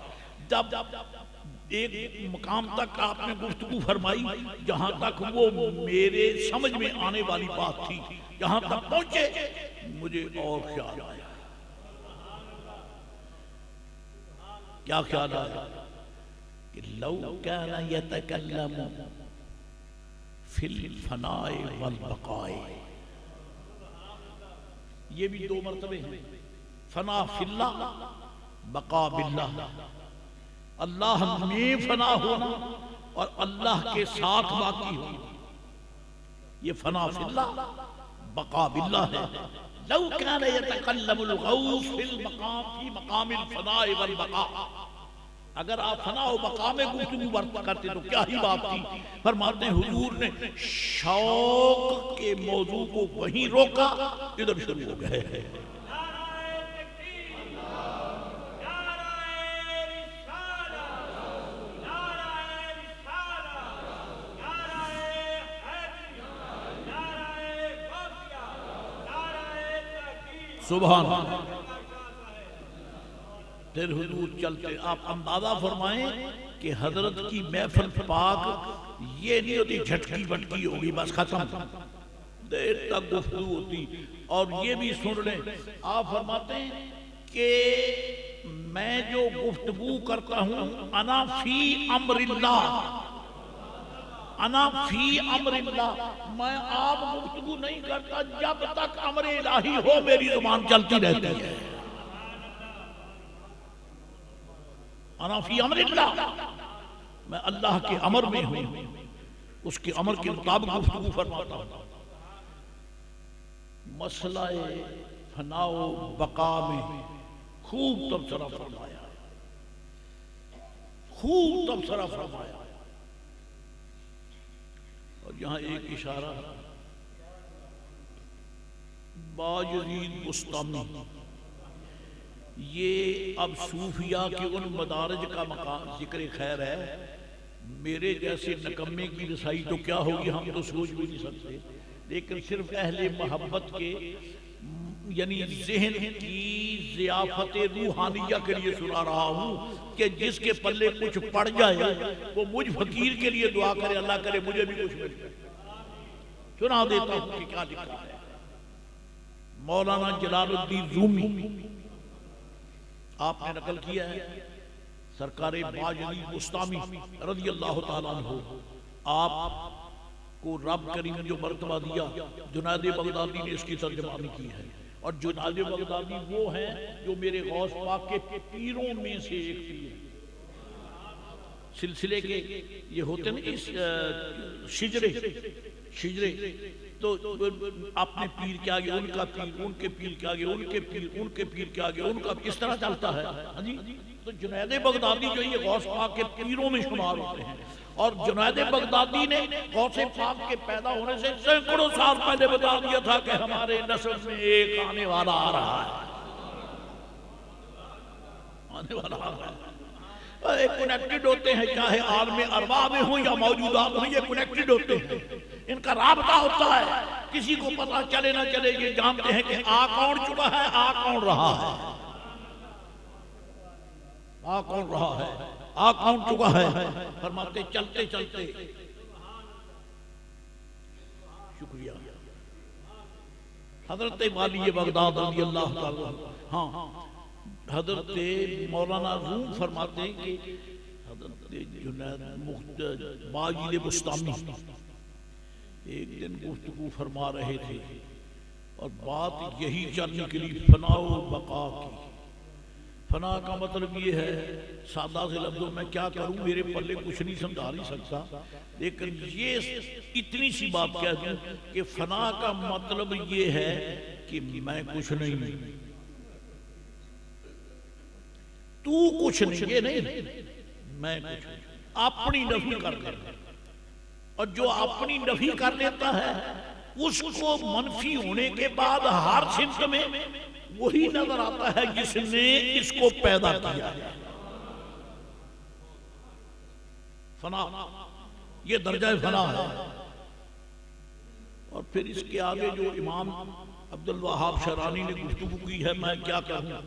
جب ایک مقام تک آپ نے گفتگو فرمائی جہاں تک وہ میرے سمجھ میں آنے والی بات تھی، جہاں تک پہنچے مجھے اور خیال آیا۔ کیا خیال آیا کہ لو کان یتکلم فی الفناء والبقاء، یہ بھی دو مرتبے ہیں، فنا فی اللہ، بقا باللہ، اللہ میں فنا ہونا اور اللہ کے ساتھ باقی ہونا، یہ فنا فی اللہ بقا باللہ ہے۔ لو کان یتکلم الغوث فی مقام الفناء والبقاء، اگر آپ فنا و بقا میں گفتگو کرتے تو کیا ہی بات تھی۔ فرماتے ہیں حضور نے شوق کے موضوع کو وہیں روکا، ادھر شروع ہو گئے۔ سبحان اللہ۔ پھر حضور چلتے، آپ اندازہ فرمائیں کہ حضرت کی محفل پاک یہ نہیں ہوتی جھٹکی بٹکی ہوگی بس ختم، دیر تک گفتگو ہوتی۔ اور یہ بھی سن لیں، آپ فرماتے ہیں کہ میں جو گفتگو کرتا ہوں انا فی امر اللہ، انا فی امر اللہ، میں آپ گفتگو نہیں کرتا جب تک امر الہی ہو میری زبان چلتی رہتی ہے. انا فی امر اللہ، میں اللہ کے امر میں ہوں، اس کے امر کے مطابق گفتگو فرماتا ہوں. مسئلہ فنا و بقا میں خوب تبصرہ فرمایا، خوب تبصرہ فرمایا. اور یہاں ایک اشارہ، باجزید بسطامی، یہ اب صوفیاء کے ان مدارج کا مقام ذکر خیر ہے. میرے جیسے نکمے کی رسائی تو کیا ہوگی ہم تو سوچ بھی نہیں سکتے، لیکن صرف اہل محبت کے یعنی ذہن کی ضیافت روحانیہ کے لیے سنا رہا ہوں کہ جس کے پلے کچھ پڑ جائے وہ مجھ فقیر کے لیے دعا کرے، اللہ کرے مجھے بھی کچھ مل جائے. سنا دیتا ہوں کہ کیا لکھا ہے. مولانا جلال الدین رومی آپ نے نقل کیا ہے، سرکار باجزید بسطامی رضی اللہ تعالیٰ عنہ، آپ کو رب کریم نے جو مرتبہ دیا، جنید بغدادی نے اس کی ترجمانی کی ہے. اور جنید بغدادی وہ ہیں جو میرے غوث پاک کے پیروں میں سے ایک پیر، سلسلے کے یہ ہوتے ہیں اس شجرے، تو اپنے پیر کے آگے ان کا پیر، ان کے پیر کے آگے ان کے پیر، ان کے پیر کے آگے ان کا، اس طرح چلتا ہے. ہاں جی. تو جنید بغدادی جو یہ غوث پاک کے پیروں میں شمار ہوتے ہیں. اور جنید بغدادی نے غوث پاک کے پیدا ہونے سے سینکڑوں سال پہلے بتا دیا تھا کہ ہمارے نسل میں ایک آنے والا آ رہا ہے، آنے والا آ رہا ہے. کنیکٹڈ ہوتے ہیں، چاہے عالم ارواح میں ہوں یا موجودات ہوں، یہ کنیکٹڈ ہوتے ہیں، ان کا رابطہ ہوتا ہے. کسی کو پتہ چلے نہ چلے یہ جانتے ہیں کہ آ کون چکا ہے، آ کون رہا ہے، آ کون رہا ہے، آ کون چکا ہے. فرماتے چلتے چلتے، شکریہ حضرت والی بغداد رضی اللہ تعالیٰ، ہاں حضرت مولانا روم فرماتے ہیں کہ حضرت جنید باجزید بسطامی ایک دن گفتگو فرما رہے تھے اور بات یہی چل نکلی فنا و بقا کی. فنا کا مطلب یہ ہے، سادہ سے لفظوں میں کیا کروں، میرے پلے کچھ نہیں سمجھا نہیں سکتا، لیکن یہ اتنی سی بات کہہ دوں کہ فنا کا مطلب یہ ہے کہ میں کچھ نہیں، تو کچھ نہیں، یہ نہیں میں کچھ نہیں، اپنی نفی کر دیتا. اور جو اپنی نفی کر دیتا ہے اس کو منفی ہونے کے بعد ہر صنف میں وہی نظر آتا ہے جس نے اس کو پیدا کیا ہے. فنا، یہ درجہ فنا ہے. اور پھر اس کے آگے جو امام عبدالوہاب شرانی نے گفتگو کی ہے، میں کیا کہوں،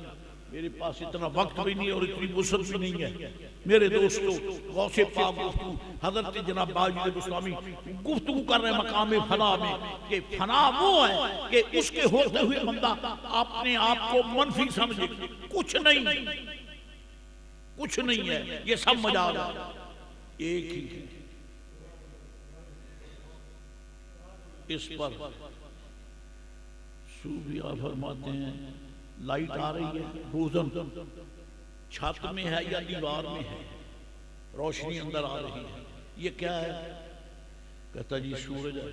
میرے پاس اتنا وقت بھی نہیں اور اتنی وسعت بھی نہیں ہے. میرے دوستو، غوث پاک گفتگو حضرت جناب باجزید بسطامی گفتگو کر رہے مقام فنا میں کہ فنا وہ ہے کہ اس کے ہوتے ہوئے بندہ اپنے آپ کو منفی سمجھے، کچھ نہیں، کچھ نہیں ہے، یہ سب مجال ہے، ایک ہی ہے. اس پر صوفیاء فرماتے ہیں لائٹ آ رہی ہے، روزن چھت میں ہے یا دیوار میں ہے، روشنی اندر آ رہی ہے، یہ کیا ہے؟ کہتا جی سورج ہے.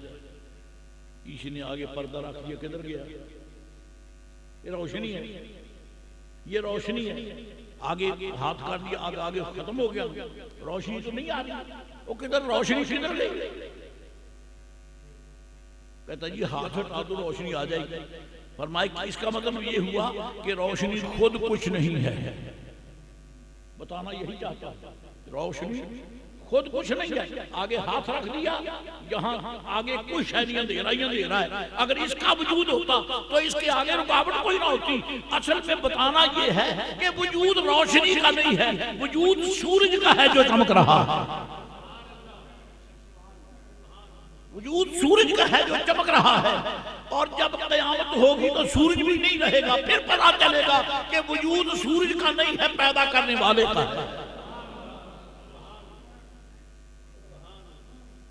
کسی نے آگے پردہ رکھ دیا، کدھر گیا؟ یہ روشنی ہے، یہ روشنی ہے. آگے ہاتھ کر دیا، آگے ختم ہو گیا، روشنی تو نہیں آ رہی، وہ کدھر روشنی کدھر گئی؟ کہتا جی ہاتھ ہٹا دو روشنی آ جائے گی. فرمایا اس کا مطلب یہ ہوا کہ روشنی خود کچھ نہیں ہے. بتانا یہی چاہتا ہے، روشنی خود کچھ نہیں ہے. آگے ہاتھ رکھ دیا، یہاں آگے کوئی شے نہیں، اندھیرا ہی اندھیرا ہے. اگر اس کا وجود ہوتا تو اس کے آگے رکاوٹ کوئی نہ ہوتی. اصل میں بتانا یہ ہے کہ وجود روشنی کا نہیں ہے، وجود سورج کا ہے جو چمک رہا ہے. وجود سورج کا ہے جو چمک رہا ہے، اور جب قیامت ہوگی تو سورج بھی نہیں رہے گا، پھر پتہ چلے گا کہ وجود سورج کا نہیں ہے، پیدا کرنے والے کا ہے۔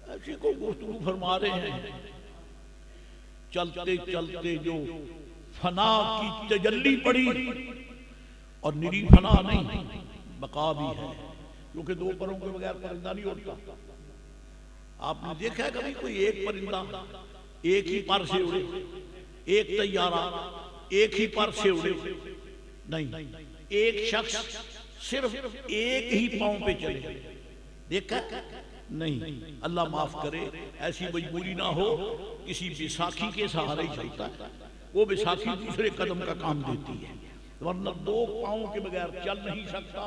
ایسی کو گفتگو فرما رہے ہیں، چلتے چلتے جو فنا کی تجلی پڑی، اور نری فنا نہیں، بقا بھی ہے، کیونکہ دو پروں کے بغیر پرندہ نہیں اڑتا۔ آپ نے دیکھا ہے کبھی کوئی ایک پرندہ ایک ہی پر سے اڑے، ایک طیارہ ایک ہی پر سے اڑے؟ نہیں، ایک شخص صرف ایک ہی پاؤں پہ چلے، دیکھا نہیں؟ اللہ معاف کرے، ایسی مجبوری نہ ہو، کسی بیساکھی کے سہارے ہی چلتا ہے، وہ بیساکھی دوسرے قدم کا کام دیتی ہے، ورنہ دو پاؤں کے بغیر چل نہیں سکتا،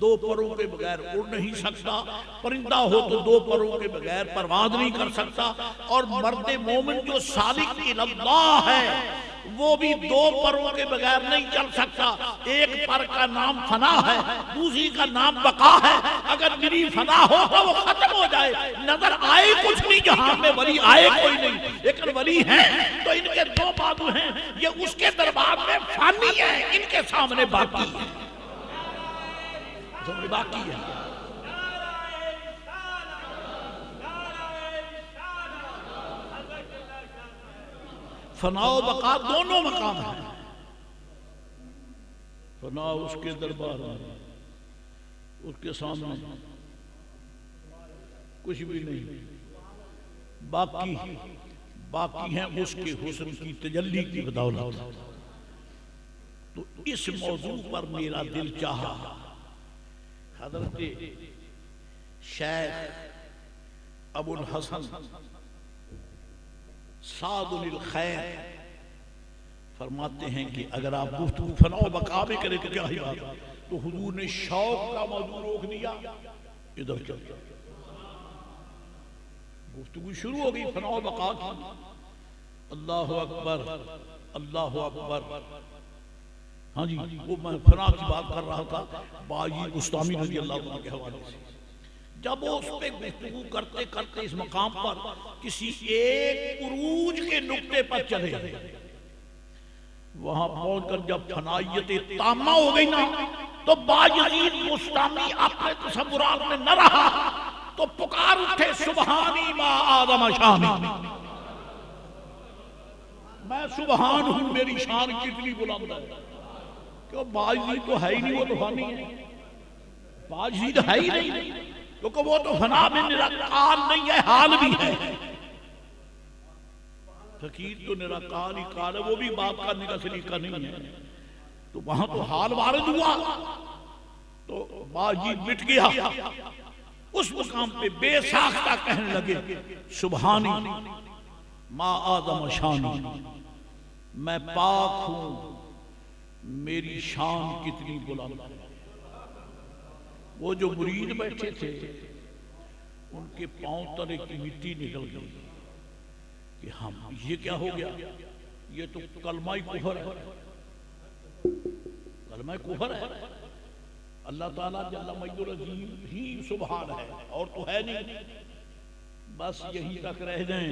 دو پروں کے بغیر اڑ نہیں سکتا، پرندہ ہو تو دو پروں کے بغیر پرواز نہیں کر سکتا، اور مرد مومن جو سالک اللہ ہے وہ بھی دو پروں کے بغیر نہیں چل سکتا۔ ایک پر کا نام فنا ہے، دوسری کا نام بقا ہے۔ اگر میری فنا ہو تو وہ ختم ہو جائے، نظر آئے کچھ نہیں جہاں میں، ولی آئے کوئی نہیں، لیکن ولی ہیں تو ان کے دو بازو ہیں، یہ اس کے دربار میں فانی ہے، ان کے سامنے باقی ہے، باقی ہے۔ فنا و بقا دونوں مقام ہیں، فنا اس کے دربار میں، اس کے سامنے کچھ بھی نہیں، باقی ہیں اس کے حسن کی تجلی کی بدولت۔ تو اس موضوع پر میرا دل چاہا حضرت شیخ ابو الحسن سعد الخیر فرماتے ہیں کہ اگر آپ گفتگو فنا و بقا میں کریں تو کیا ہی بات، تو حضور نے شوق کا موضوع روک دیا، ادھر چل گفتگو شروع ہو گئی فنا و بقا کی۔ اللہ اکبر، اللہ اکبر۔ ہاں جی، وہ میں فنا کی بات کر رہا تھا باجی بستامی رضی اللہ عنہ کے حوالے سے۔ جب وہ اس پہ گفتگو کرتے کرتے اس مقام پر کسی ایک عروج کے نقطے پر چلے، وہاں پہنچ کر جب فنائیت تامہ ہو گئی نا، تو باجی بستامی اپنے تصورات میں نہ رہا، تو پکار اٹھے سبحانی ما آدم شانی، میں سبحان ہوں، میری شان کتنی بلند ہے۔ کہ باجی تو ہے ہی نہیں، وہ تو فانی ہے، باجی تو ہے ہی نہیں، کیونکہ وہ تو فنا میں نراقال نہیں ہے، حال بھی ہے۔ فقیر تو نراقال ہی قال ہے، وہ بھی بات کرنے کا سلیقہ نہیں ہے، تو وہاں تو حال وارد ہوا، تو باجی مٹ گیا۔ اس مقام پہ بے ساختہ کہنے لگے سبحانی ما آدم شانی، میں پاک ہوں، میری شان کتنی بلند ہے۔ وہ جو مرید بیٹھے تھے ان کے پاؤں تلے کی مٹی نکل گئی کہ ہم یہ کیا ہو گیا، یہ تو کلمہ کفر ہے، کلمہ کفر ہے۔ اللہ تعالیٰ جل مجد العظیم ہی سبحان ہے، اور تو ہے نہیں۔ بس یہی تک رہ جائیں،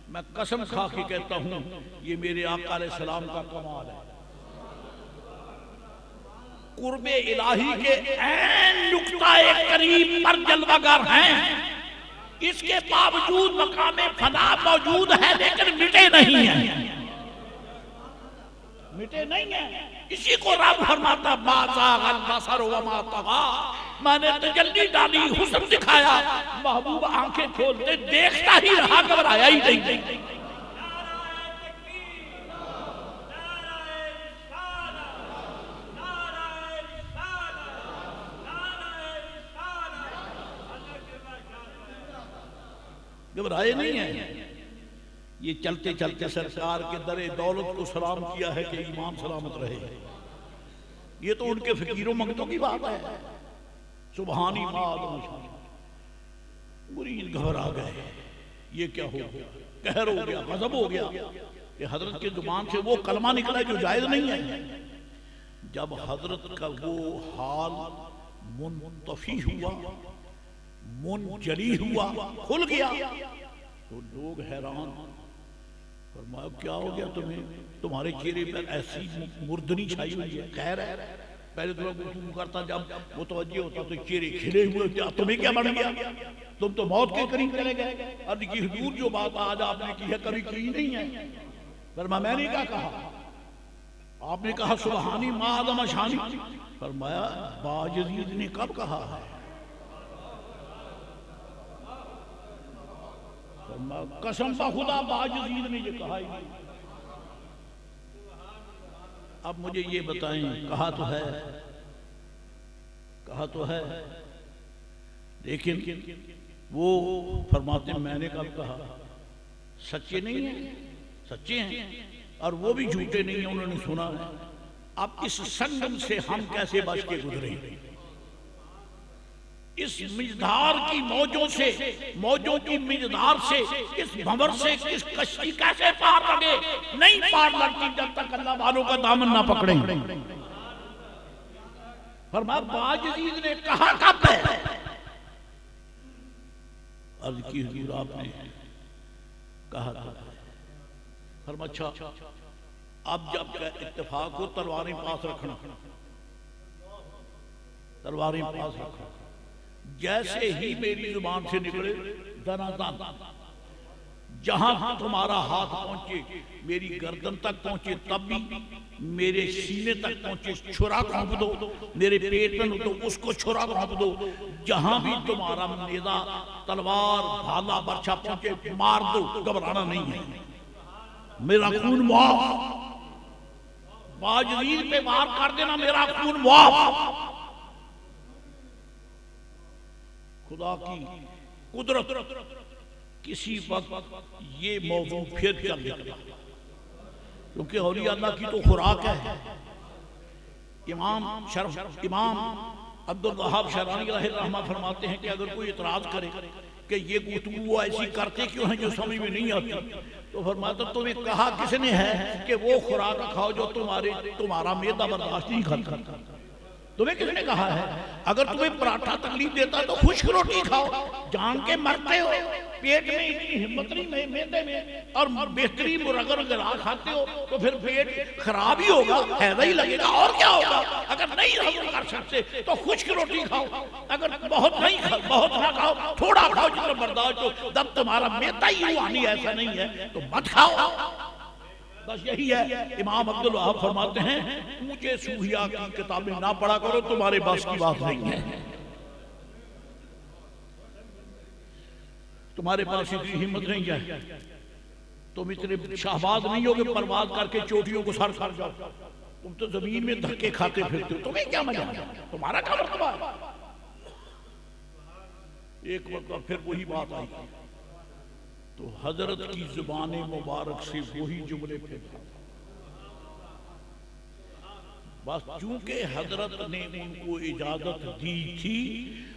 میں قسم کھا کے کہتا ہوں یہ میرے آقا علیہ السلام کا کمال ہے۔ قرب الہی کے عین نقطہ قریب پر جلوہ گر ہیں، اس کے باوجود مقام فنا موجود ہے، لیکن مٹے نہیں ہیں، مٹے نہیں ہیں۔ اسی کو رب فرماتا ما زاغ البصر وما طغى، میں نے تجلی ڈالی، حسن دکھایا، محبوب آنکھیں کھولتے دیکھتا ہی رہا، گھبرایا ہی نہیں۔ گھبرائے نہیں ہیں۔ یہ چلتے چلتے سرکار کے در دولت کو سلام کیا ہے کہ ایمان سلامت رہے، یہ تو ان کے فقیروں منگتوں کی بات ہے۔ سبحانی ما آدم شانی، مرید گھبرا گئے، یہ کیا ہو گیا، قہر ہو گیا، غضب ہو گیا کہ حضرت کے زبان سے وہ کلمہ نکلا جو جائز نہیں ہے۔ جب حضرت کا وہ حال منطفی ہوا، منجلی ہوا، کھل گیا، تو لوگ حیران، فرمایا کیا ہو گیا تمہیں؟ تمہارے چہرے پر ایسی مردنی چھائی ہوئی ہے. خیر ہے، پہلے تو گفتگو کرتا جب متوجہ ہوتا تو چہرے کھلے ہوئے، کیا تمہیں کیا بن گیا؟ تم تو موت کے قریب چلے گئے. عرض کی حضور جو بات آج آپ نے کی ہے کبھی کی نہیں ہے. فرمایا میں نے کیا کہا؟ آپ نے کہا سبحانی ما عظم شانی. فرمایا باجزید نے کب کہا ہے؟ فرمایا قسم بخدا باجزید نے یہ کہا ہی نہیں. اب مجھے یہ بتائیں، کہا تو ہے، کہا تو ہے، لیکن وہ فرماتے ہیں میں نے کب کہا؟ سچے نہیں ہیں، سچے ہیں اور وہ بھی جھوٹے نہیں ہیں، انہوں نے سنا ہے. اب اس سنگم سے ہم کیسے بچ کے گزریں؟ اس مجدار کی موجوں سے، موجوں کی مجدار سے، اس بھنور سے اس کشتی کیسے پار لگے؟ نہیں پار لگتی جب تک اللہ والوں کا دامن نہ پکڑیں. فرمایا باجزید نے کہا کب ہے؟ عرض کی حضور آپ نے کہا تھا. فرمایا اچھا اب جب اتفاق ہو تلواریں پاس رکھنا، تلواریں پاس رکھنا. جیسے ہی میری زبان سے نکلے دنا دن، جہاں تمہارا ہاتھ پہنچے میری گردن تک پہنچے تب بھی، میرے سینے تک پہنچے چھرا گھونپ دو، میرے پیٹ میں تو اس کو چھرا گھونپ دو. جہاں بھی تمہارا نیزہ تلوار بھالا برچھا پہنچے مار دو، گھبرانا نہیں ہے. میرا خون معاف، باجزید پہ وار کر دینا، میرا خون معاف. خدا کی قدرت کسی وقت یہ موضوع پھر چل نکلا، کیونکہ اولیاء اللہ کی تو خوراک ہے. امام عبدالوہاب شعرانی رحمہ اللہ فرماتے ہیں کہ اگر کوئی اعتراض کرے کہ یہ گفتگو ایسی کرتے کیوں ہیں جو سمجھ میں نہیں آتی، تو فرماتا تمہیں کہا کس نے ہے کہ وہ خوراک کھاؤ جو تمہارا معدہ برداشت نہیں کرتا؟ تمہیں کس نے کہا ہے؟ اگر تمہیں پراٹھا تکلیف دیتا تو خشک روٹی کھاؤ. جان کے مرتے ہو، پیٹ میں اتنی ہمت نہیں معدے میں، اور بہترین مرغر غذا کھاتے ہو تو پھر پیٹ خراب ہی ہوگا، ہیضہ ہی لگے گا، اور کیا ہوگا؟ اگر نہیں ہضم کر سکتے تو خشک روٹی کھاؤ. اگر بہت نہ کھاؤ، تھوڑا کھاؤ جتنا برداشت ہو. جب تمہارا معدہ ہی روحانی ایسا نہیں ہے تو مت کھاؤ. بس یہی ہے. امام عبدالوہاب فرماتے ہیں اونچے صوفیاء کی کتابیں نہ پڑھا کرو، تمہارے بس کی بات نہیں ہے. تمہارے پاس اتنی ہمت نہیں ہے، تم اتنے شہباز نہیں ہو کہ پرواز کر کے چوٹیوں کو سر کر جاؤ. تم تو زمین میں دھکے کھاتے پھرتے ہو. تمہیں کیا مزہ ہے؟ تمہارا کیا مرتبہ ہے؟ ایک وقت پھر وہی بات آئی تو حضرت کی زبان مبارک سے وہی جملے پھر بس چونکہ حضرت نے ان کو اجازت دی تھی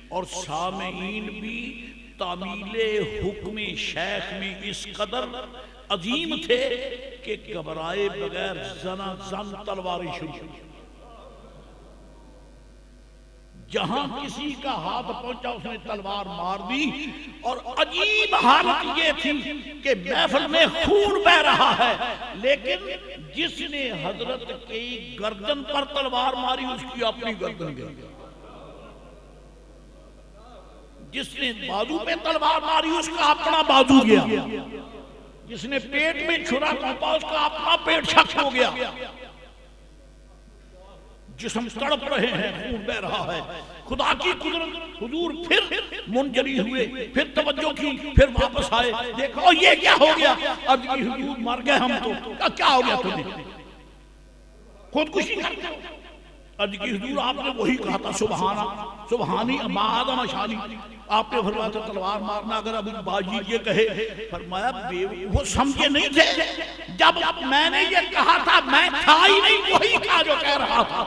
اور سامعین بھی تعمیل حکم شیخ میں اس قدر عظیم تھے کہ گھبرائے بغیر زن تلواریں شروع. جہاں کسی کا ہاتھ پہنچا اس نے تلوار مار دی. اور عجیب حالت یہ تھی کہ محفل میں خون بہ رہا ہے، لیکن جس نے حضرت کی گردن پر تلوار ماری اس کی اپنی گردن گئی. جس نے بازو پہ تلوار ماری اس کا اپنا بازو گیا. جس نے پیٹ میں چھرا گھونپا اس کا اپنا پیٹ چھک ہو گیا. جسم تڑپ رہے ہیں، خون بہ رہا ہے. خدا کی قدرت. حضور پھر منجلی ہوئے، پھر توجہ کی، پھر واپس آئے. دیکھو یہ کیا ہو گیا؟ اب یہ حضور مر گئے ہم تو. کیا ہو گیا تمہیں؟ خودکشی کرتے ہو؟ اب کی حضور آپ نے وہی کہا تھا سبحانی ما عظم شانی. آپ نے فرمایا تھا تلوار مارنا. اگر ابو باجی یہ کہے، فرمایا وہ سمجھے نہیں تھے. جب میں نے یہ کہا تھا میں تھا ہی نہیں، وہی کہا جو کہہ رہا تھا.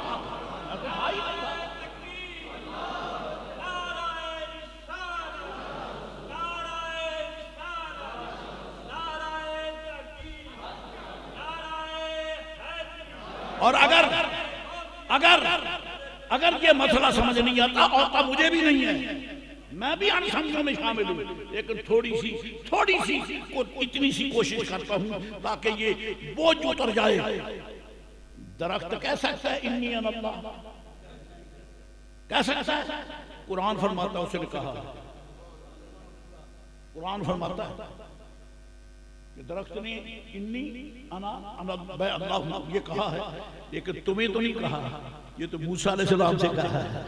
اور اگر یہ مسئلہ سمجھ نہیں آتا، اور مجھے بھی نہیں ہے، میں بھی ان سمجھوں میں شامل ہوں، لیکن تھوڑی سی اتنی سی کوشش کرتا ہوں تاکہ یہ بوجھ اتر جائے۔ درخت کہہ سکتا ہے انی انا اللہ؟ کہہ سکتا ہے؟ قرآن فرماتا ہے، اس نے کہا، قرآن فرماتا ہے کہ درخت نے انی انا اللہ یہ کہا ہے، لیکن تمہیں تو نہیں کہا، یہ تو موسیٰ علیہ السلام سے کہا ہے،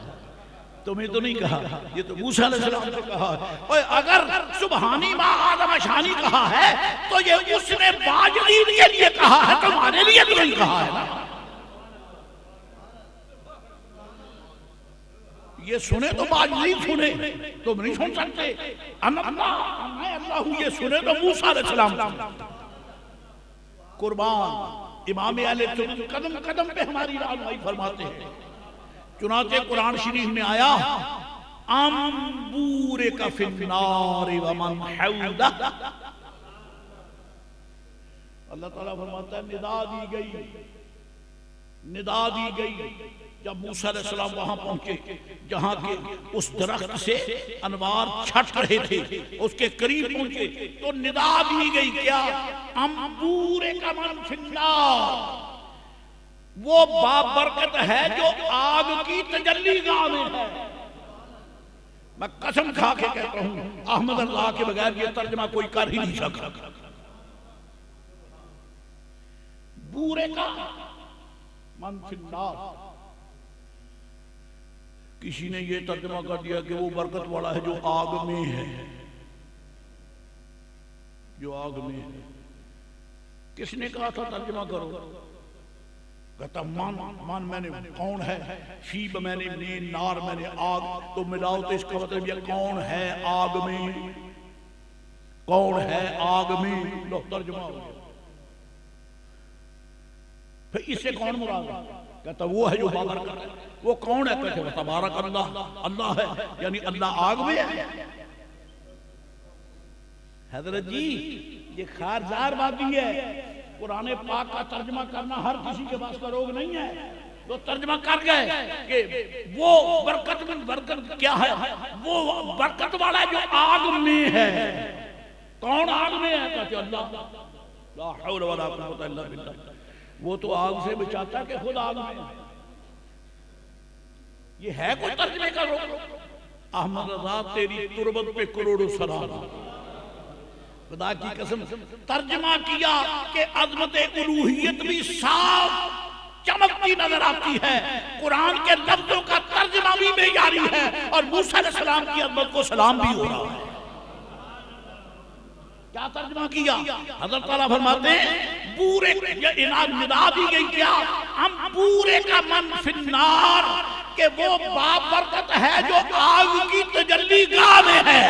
تمہیں تو نہیں کہا، یہ تو موسیٰ علیہ السلام سے کہا ہے۔ اور اگر سبحانی ما آدم شانی کہا ہے تو یہ اس نے باجرین کے لیے کہا ہے، تمہارے لیے تو نہیں کہا ہے نا۔ یہ سنے تو باجرین سنے، تم نہیں سن سکتے۔ میں اللہ ہوں یہ سنے تو موسیٰ علیہ السلام۔ قربان امام اہل سنت قدم قدم پہ ہماری رہنمائی فرماتے ہیں۔ چنانچہ قرآن شریف میں آیا ام بورک فی النار ومن حولہ، اللہ تعالیٰ فرماتا ہے ندا دی گئی جب موسیٰ علیہ السلام وہاں پہنچے جہاں کے اس درخت سے انوار چھٹ رہے تھے، اس کے قریب پہنچے تو ندا دی گئی کیا؟ ام بورک من فی النار، وہ بابرکت ہے جو آگ کی تجلی گاہ میں ہے۔ میں قسم کھا کے کہتا ہوں احمد اللہ کے بغیر یہ ترجمہ کوئی کر ہی نہیں سکتا۔ بورے کا من فی النار، کسی نے یہ ترجمہ کر دیا کہ وہ برکت والا ہے جو آگ میں ہے، جو آگ میں ہے۔ کس نے کہا تھا ترجمہ کرو؟ کہتا مان میں نے کون ہے، شیب میں نے نار میں نے آگ، تو ملاؤ تو اس کا مطلب یہ کون ہے آگ میں، کون ہے آگ میں، لو ترجمہ ہو گیا۔ پھر اس سے کون مراد ہے؟ کہتا وہ ہے جو بابرکت ہے۔ وہ کون ہے؟ کہتے ہیں تبارک اللہ، اللہ ہے، یعنی اللہ آگ میں ہے۔ حضرت جی یہ خارزار بات بھی ہے، قرآن پاک کا ترجمہ کرنا ہر کسی کے پاس روگ نہیں ہے۔ تو ترجمہ کر گئے کہ وہ برکت کیا ہے؟ وہ برکت والا جو آگ میں ہے۔ کون آگ میں ہے؟ کہتے اللہ، لا حول ولا قوت الا باللہ۔ وہ تو آگ سے بچاتا ہے کہ خود آگ میں ہے۔ یہ ہے کوئی ترجمے کا روگ؟ احمد رضا تیری تربت پہ کروڑوں سلام، خدا کی قسم ترجمہ کیا کہ عظمت الوہیت بھی صاف چمکتی نظر آتی ہے، قرآن کے لفظوں کا ترجمہ بھی معیاری ہے، اور موسیٰ علیہ السلام کی عظمت کو سلام بھی ہو رہا ہے۔ کیا ترجمہ کیا؟ حضرت تعالیٰ فرماتے ہیں بورے ندا دی گئی کیا؟ ہم بورے کا من فی النار، کہ وہ بابرکت ہے جو آگ کی تجلی گاہ میں ہے۔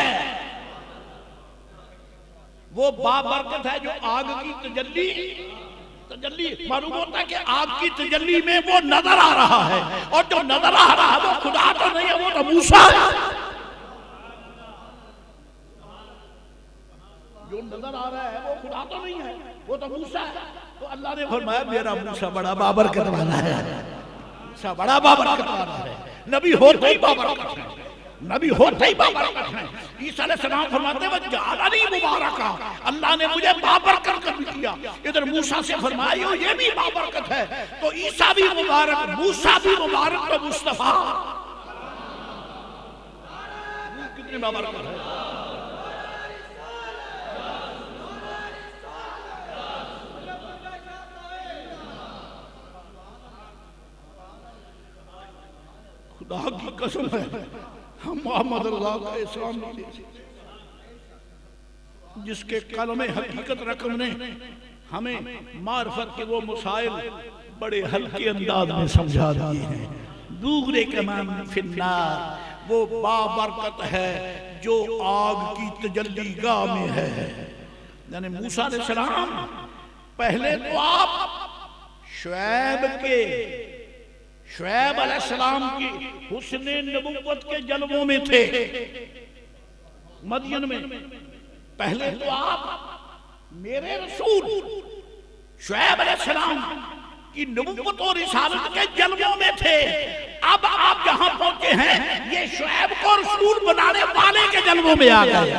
وہ بابرکت ہے جو آگ کی تجلی معلوم ہوتا ہے کہ آگ کی تجلی میں وہ نظر آ رہا ہے، اور جو نظر آ رہا ہے وہ خدا تو نہیں ہے، وہ تو موسیٰ ہے۔ جو نظر آ رہا ہے وہ خدا تو نہیں ہے، وہ تو موسیٰ ہے۔ تو اللہ نے فرمایا میرا موسیٰ بڑا بابرکت والا ہے، موسیٰ بڑا بابرکت والا ہے، نبی ہوتا ہی بابرکت ہے، نبی ہوتا ہی بابرکت ہے۔ عیسیٰ علیہ السلام فرماتے ہیں وَجَعَلَنِي مُبَارَكًا، اللہ نے مجھے بابرکت کر دیا۔ ادھر موسیٰ سے فرمایا یہ بھی بابرکت ہے، تو عیسیٰ بھی مبارک، موسیٰ بھی مبارک، تو مصطفیٰ کتنے بابرکت ہے۔ خدا کی قسم ہے ہم محمد رضا کا اسلام نہیں لے سکتے، جس کے کلم حقیقت رقم نے ہمیں معرفت کے وہ مسائل بڑے ہلکے انداز میں سمجھا دیے ہیں۔ بورے کا من فی النار، وہ بابرکت ہے جو آگ کی تجلی گاہ میں ہے۔ یعنی موسیٰ علیہ السلام پہلے تو آپ شعیب علیہ السلام کی حسن نبوت کے جلووں میں تھے مدین میں۔ پہلے تو آپ میرے رسول شعیب علیہ السلام کی نبوت اور رسالت کے جلووں میں تھے۔ اب آپ جہاں پہنچے ہیں یہ شعیب کو کو رسول بنانے والے کے جلووں میں آ گئے،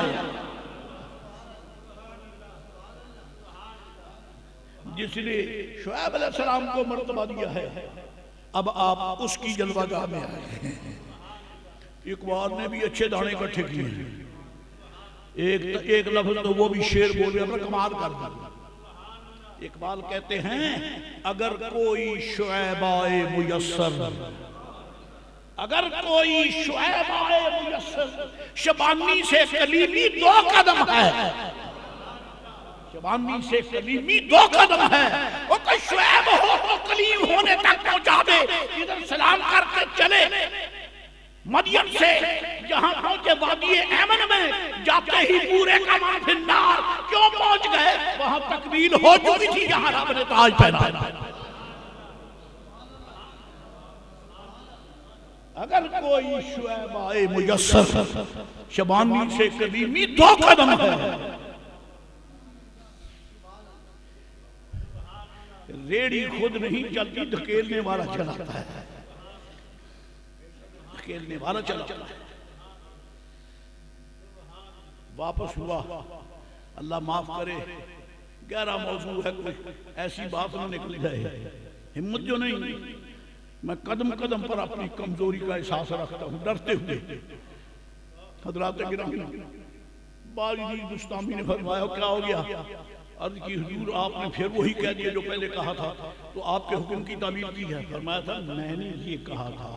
جس نے شعیب علیہ السلام کو مرتبہ دیا ہے، اب آپ اس کی جلوہ گاہ میں آئے ہیں۔ اقبال نے بھی اچھے دانے اکٹھے کیے ہیں، ایک لفظ تو وہ بھی شعر بولے اپنا کمال کر دیا۔ اقبال کہتے ہیں اگر کوئی شعیب آئے میسر، اگر کوئی شعیب آئے میسر، شبانی سے کلیمی 2 قدم ہے، شبانی سے کلیمی 2 قدم ہے، وہ کوئی شعیب ہو تو کلیم ہونے تک پہنچا دے، ادھر سلام کر کے چلے مدین سے جہاں پہنچے وادی ایمن میں، جاتے ہی پورے کا ماں پھر نار، کیوں پہنچ گئے؟ وہاں تکمیل ہو چکی تھی جہاں رب نے تاج پہنا۔ اگر کوئی شعیب آئے میسر، شبانی سے کلیمی 2 قدم ہے۔ ریڑی خود نہیں چلتی، دھکیلنے والا چلاتا ہے، دھکیلنے والا چلاتا ہے۔ واپس ہوا، اللہ معاف کرے گہرا موضوع ہے، کوئی ایسی بات نہ نکل جائے، ہمت جو نہیں، میں قدم قدم پر اپنی کمزوری کا احساس رکھتا ہوں ڈرتے ہوئے۔ حضرات گرامی، باجی بستامی نے فرمایا کیا ہو گیا؟ عرض کی حضور آپ نے پھر وہی کہہ دیا جو پہلے کہا تھا، تو آپ کے حکم کی تعبیر کی ہے۔ فرمایا تھا میں نے یہ کہا تھا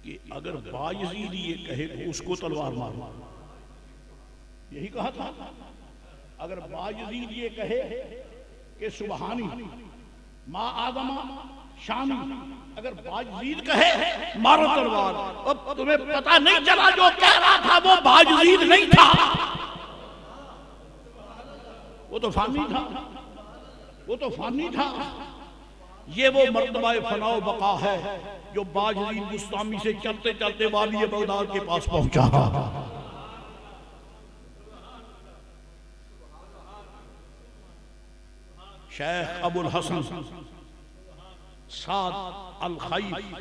کہ اگر باجزید یہ کہے تو اس کو تلوار مارو، یہی کہا تھا۔ اگر باجزید یہ کہے کہ سبحانی ما آدم شامی، اگر باجزید کہے مارو تلوار، اب تمہیں پتہ نہیں چلا جو کہہ رہا تھا وہ باجزید نہیں تھا، وہ تو فانی تھا، وہ تو فانی تھا۔ یہ وہ مرتبہ فنا و بقا ہے جو باجزید بستامی سے چلتے چلتے والی بغداد کے پاس پہنچا۔ شیخ ابو الحسن سعد الخیف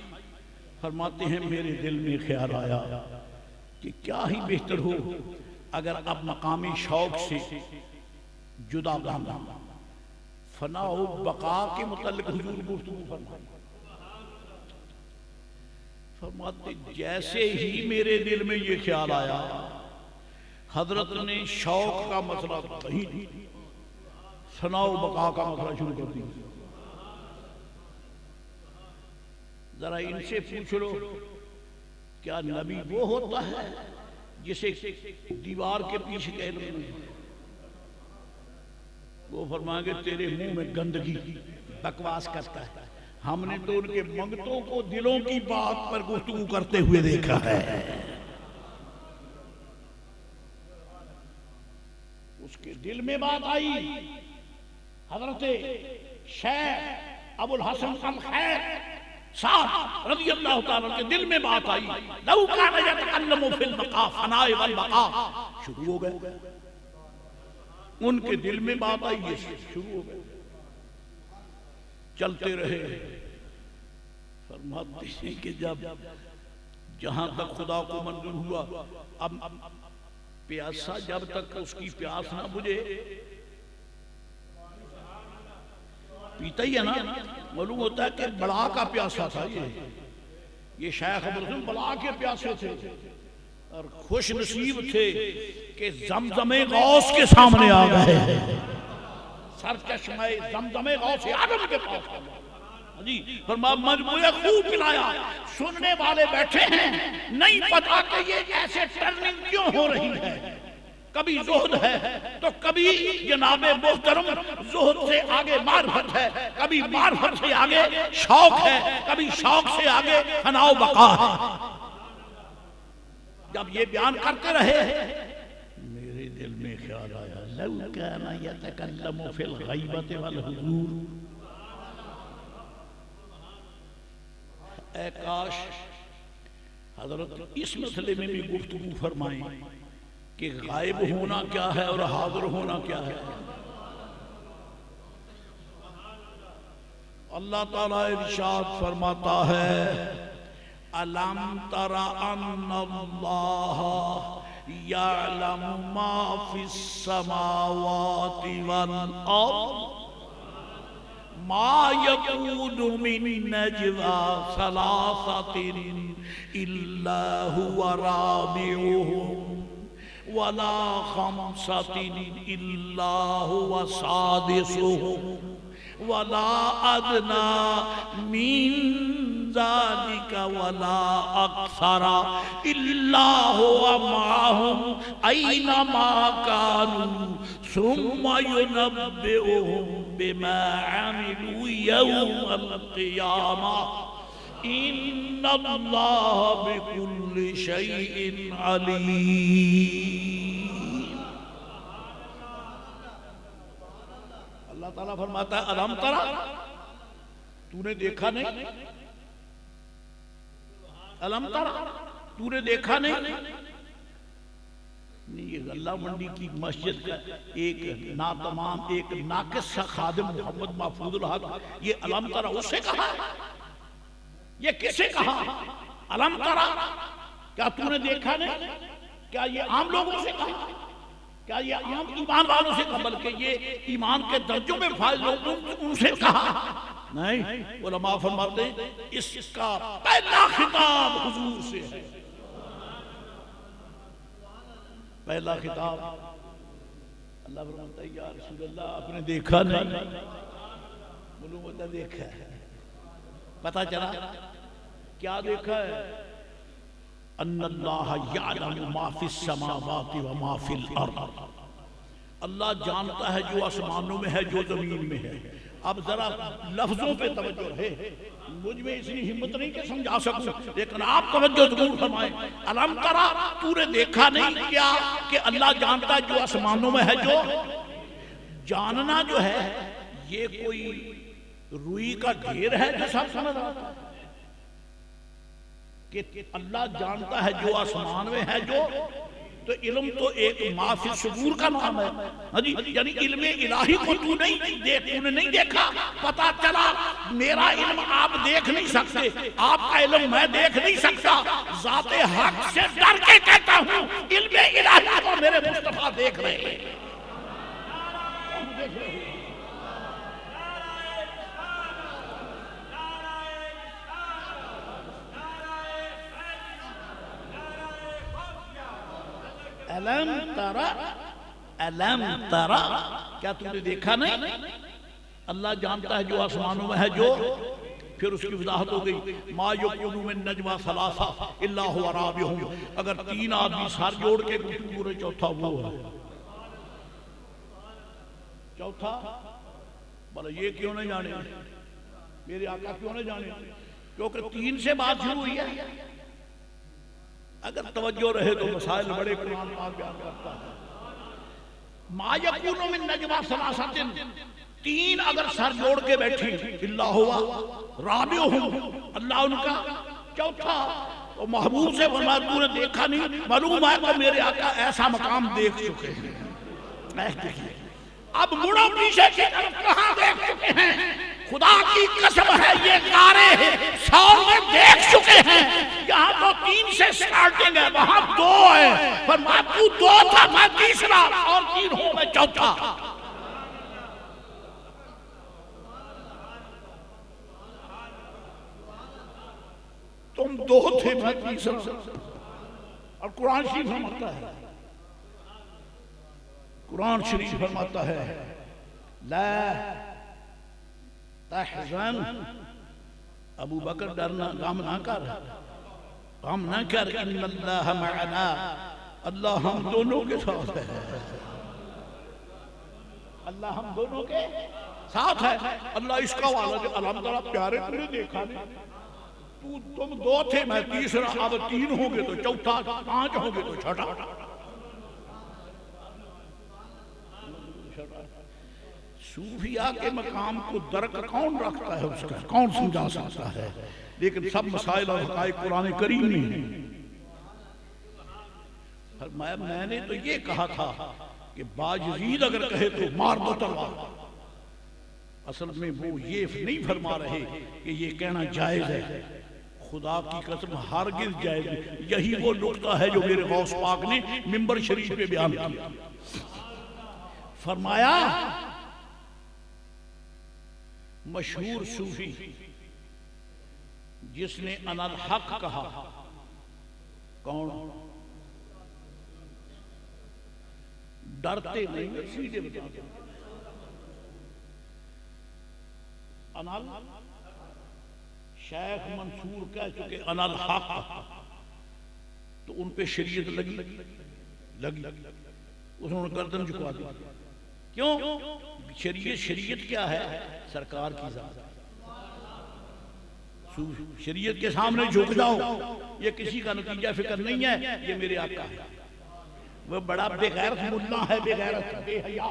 فرماتے ہیں میرے دل میں خیال آیا کہ کیا ہی بہتر ہو اگر اب مقامی شوق سے جدا باندھا، فنا و بقا کے متعلق حضور گفتگو فرمائے۔ فرماتے جیسے ہی میرے دل میں یہ خیال آیا، حضرت نے شوق کا مسئلہ کہیں فنا و بقا کا مسئلہ شروع کر دیا۔ ذرا ان سے پوچھ لو کیا نبی وہ ہوتا ہے جسے دیوار کے پیچھے کہہ رہے ہیں؟ وہ فرمائیں گے تیرے منہ میں گندگی، بکواس کرتا ہے۔ ہم نے تو ان کے منگتوں کو دلوں کی بات پر گفتگو کرتے ہوئے دیکھا ہے۔ اس کے دل میں بات آئی، حضرت شیخ ابو الحسن الخیف سعد رضی اللہ تعالیٰ کے دل میں بات آئی، لو کان یتکلم فی البقاء فناء والبقاء، شروع ہو گئے۔ ان کے دل میں بات آئی، یہ شروع ہو گئے، چلتے رہے۔ فرماتے ہیں کہ جب جہاں تک خدا کو منظور ہوا، اب پیاسا جب تک اس کی پیاس نہ بجھے پیتا ہی ہے نا، معلوم ہوتا ہے کہ بڑا کا پیاسا تھا۔ یہ شیخ ابو الحسن بڑا کے پیاسے تھے اور خوش نصیب تھے کہ زمزم غوث کے سامنے آ گئے، سرچشمہ زمزم غوث آدم کے پاس آ گئے۔ جی فرمایا مجموعہ خوب پلایا، سننے والے بیٹھے ہیں، نہیں پتا کہ یہ ایسے ٹرننگ کیوں ہو رہی ہے، کبھی زہد ہے تو کبھی جناب محترم زہد سے آگے معرفت ہے، کبھی معرفت سے آگے شوق ہے، کبھی شوق سے آگے فنا و بقا ہے۔ جب یہ بیان کرتے رہے میرے دل میں خیال آیا، لو کان یتکلم فی الغیبۃ والحضور، اے کاش حضرت اس مسئلے میں بھی گفتگو فرمائیں کہ غائب ہونا کیا ہے اور حاضر ہونا کیا ہے۔ اللہ تعالیٰ ارشاد فرماتا ہے ألم تر أن الله يعلم ما في السماوات والأرض ما يكون من نجوى ثلاثة إلا هو رابعهم ولا خمسة إلا هو سادسهم ولا أدنى من ذلك ولا أكثر إلا هو معهم أينما كانوا ثم ينبئهم بما عملوا يوم القيامة إن الله بكل شيء عليم. اللہ تعالیٰ فرماتا ہے الم ترا، تو نے دیکھا نہیں؟ الم ترا، تو نے دیکھا نہیں؟ یہ اللہ منڈی کی مسجد کا ایک ناتمام ایک ناقص سا خادم محمد محفوظ الحق یہ الم ترا اسے کہا ہے؟ یہ کسے کہا؟ الم ترا، کیا تو نے دیکھا نہیں؟ کیا یہ عام لوگوں سے کہا؟ کیا یہ عام ایمان والوں سے کہا؟ بلکہ یہ ایمان کے درجوں میں فائز لوگوں ان سے کہا نہیں. علماء فرماتے ہیں اس کا پہلا خطاب حضور سے ہے. پہلا خطاب اللہ فرماتا ہے یا رسول اللہ آپ نے دیکھا نہیں؟ معلوم ہوتا دیکھا ہے. پتا چلا کیا دیکھا ہے؟ ان اللہ یعلم ما فی السماوات و ما فی الارض، اللہ جانتا ہے جو آسمانوں میں ہے جو زمین میں ہے. اب ذرا لفظوں پہ توجہ رہے، مجھ میں اتنی ہمت نہیں کہ سمجھا سکوں، لیکن آپ توجہ ضرور فرمائیں. الم ترا، تو نے دیکھا نہیں کیا کہ اللہ جانتا ہے جو آسمانوں میں ہے جو جاننا جو ہے یہ کوئی روئی کا ڈھیر ہے جو سب سمجھ رہا تھا کہ اللہ جانتا ہے جو آسمان میں ہے جو، تو علم تو ایک ما فی الصدور کا نام ہے. یعنی علم الہی کو تو نے نہیں دیکھا. پتا چلا میرا علم آپ دیکھ نہیں سکتے، آپ کا علم میں دیکھ نہیں سکتا. ذات حق سے ڈر کے کہتا ہوں علم الہی کو میرے مصطفیٰ دیکھ رہے ہیں. الم ترا، الم ترا، کیا تم نے دیکھا نہیں؟ اللہ جانتا ہے جو آسمانوں میں ہے جو، پھر اس کی وضاحت ہو گئی ما یکون من نجوی ثلاثہ الا هو رابعهم، اگر تین آدمی سر جوڑ کے گفتگو کرے چوتھا وہ ہے. چوتھا بھلا یہ کیوں نہیں جانے؟ میرے آقا کیوں نہیں جانے؟ کیونکہ تین سے بات شروع ہوئی ہے. اگر توجہ رہے تو مسائل بڑے قرآن پاک بیان کرتا ہے. ما یکون من نجوی ثلاثۃ، تین اگر سر جوڑ کے بیٹھیں اللہ ہوا رابعہم، اللہ ان کا چوتھا. اور محبوب سے فرمایا تو نے دیکھا نہیں؟ معلوم ہے کہ میرے آقا ایسا مقام دیکھ چکے ہیں. اب مڑو پیچھے کی طرف کہاں دیکھ چکے ہیں؟ خدا کی قسم ہے یہ قارے سال میں دیکھ چکے ہیں. یہاں تو تین سے سٹارٹنگ ہے، وہاں دو ہے. فرمایا تو دو تھا، میں تیسرا، اور تین ہوں میں چوتھا. تم دو تھے میں تیسرا. اور قرآن شریف فرماتا ہے، قرآن شریف فرماتا ہے لا تحزن، ابو بکر ڈرنا، غم نہ کر، غم نہ کر، ان اللہ معنا، اللہ ہم دونوں کے ساتھ ہے. اللہ ہم دونوں کے ساتھ ہے. اللہ اس کا والد الحمد للہ پیارے تم نے دیکھا نہیں؟ تم دو تھے میں تیسرا، اب تین ہوں گے تو چوتھا، پانچ ہوں گے تو چھٹا. صوفیاء کے مقام کو درک کون رکھتا ہے؟ اس کا کون سمجھا سکتا ہے؟ لیکن سب مسائل اور حقائق قرآن کریم میں ہیں. میں نے تو یہ کہا تھا کہ باجزید اگر کہے تو مار دو تلوار. اصل میں وہ یہ نہیں فرما رہے کہ یہ کہنا جائز ہے. خدا کی قسم ہرگز جائز نہیں. یہی وہ نقطہ ہے جو میرے غوث پاک نے منبر شریف پہ بیان کیا. فرمایا مشہور صوفی جس نے انا الحق کہا، کون؟ ڈرتے نہیں، سیدھے بتاتے انا شیخ منصور کہہ چکے انا الحق، تو ان پہ شریعت لگی، انہوں نے گردن جھکوا دی. کیوں؟ شریعت کیا ہے؟ سرکار کی ذات. شریعت کے سامنے جھک جاؤ، یہ کسی کا نتیجہ فکر نہیں ہے، یہ میرے آقا ہے. وہ بڑا بے غیرت ملا ہے، بے غیرت بے حیا،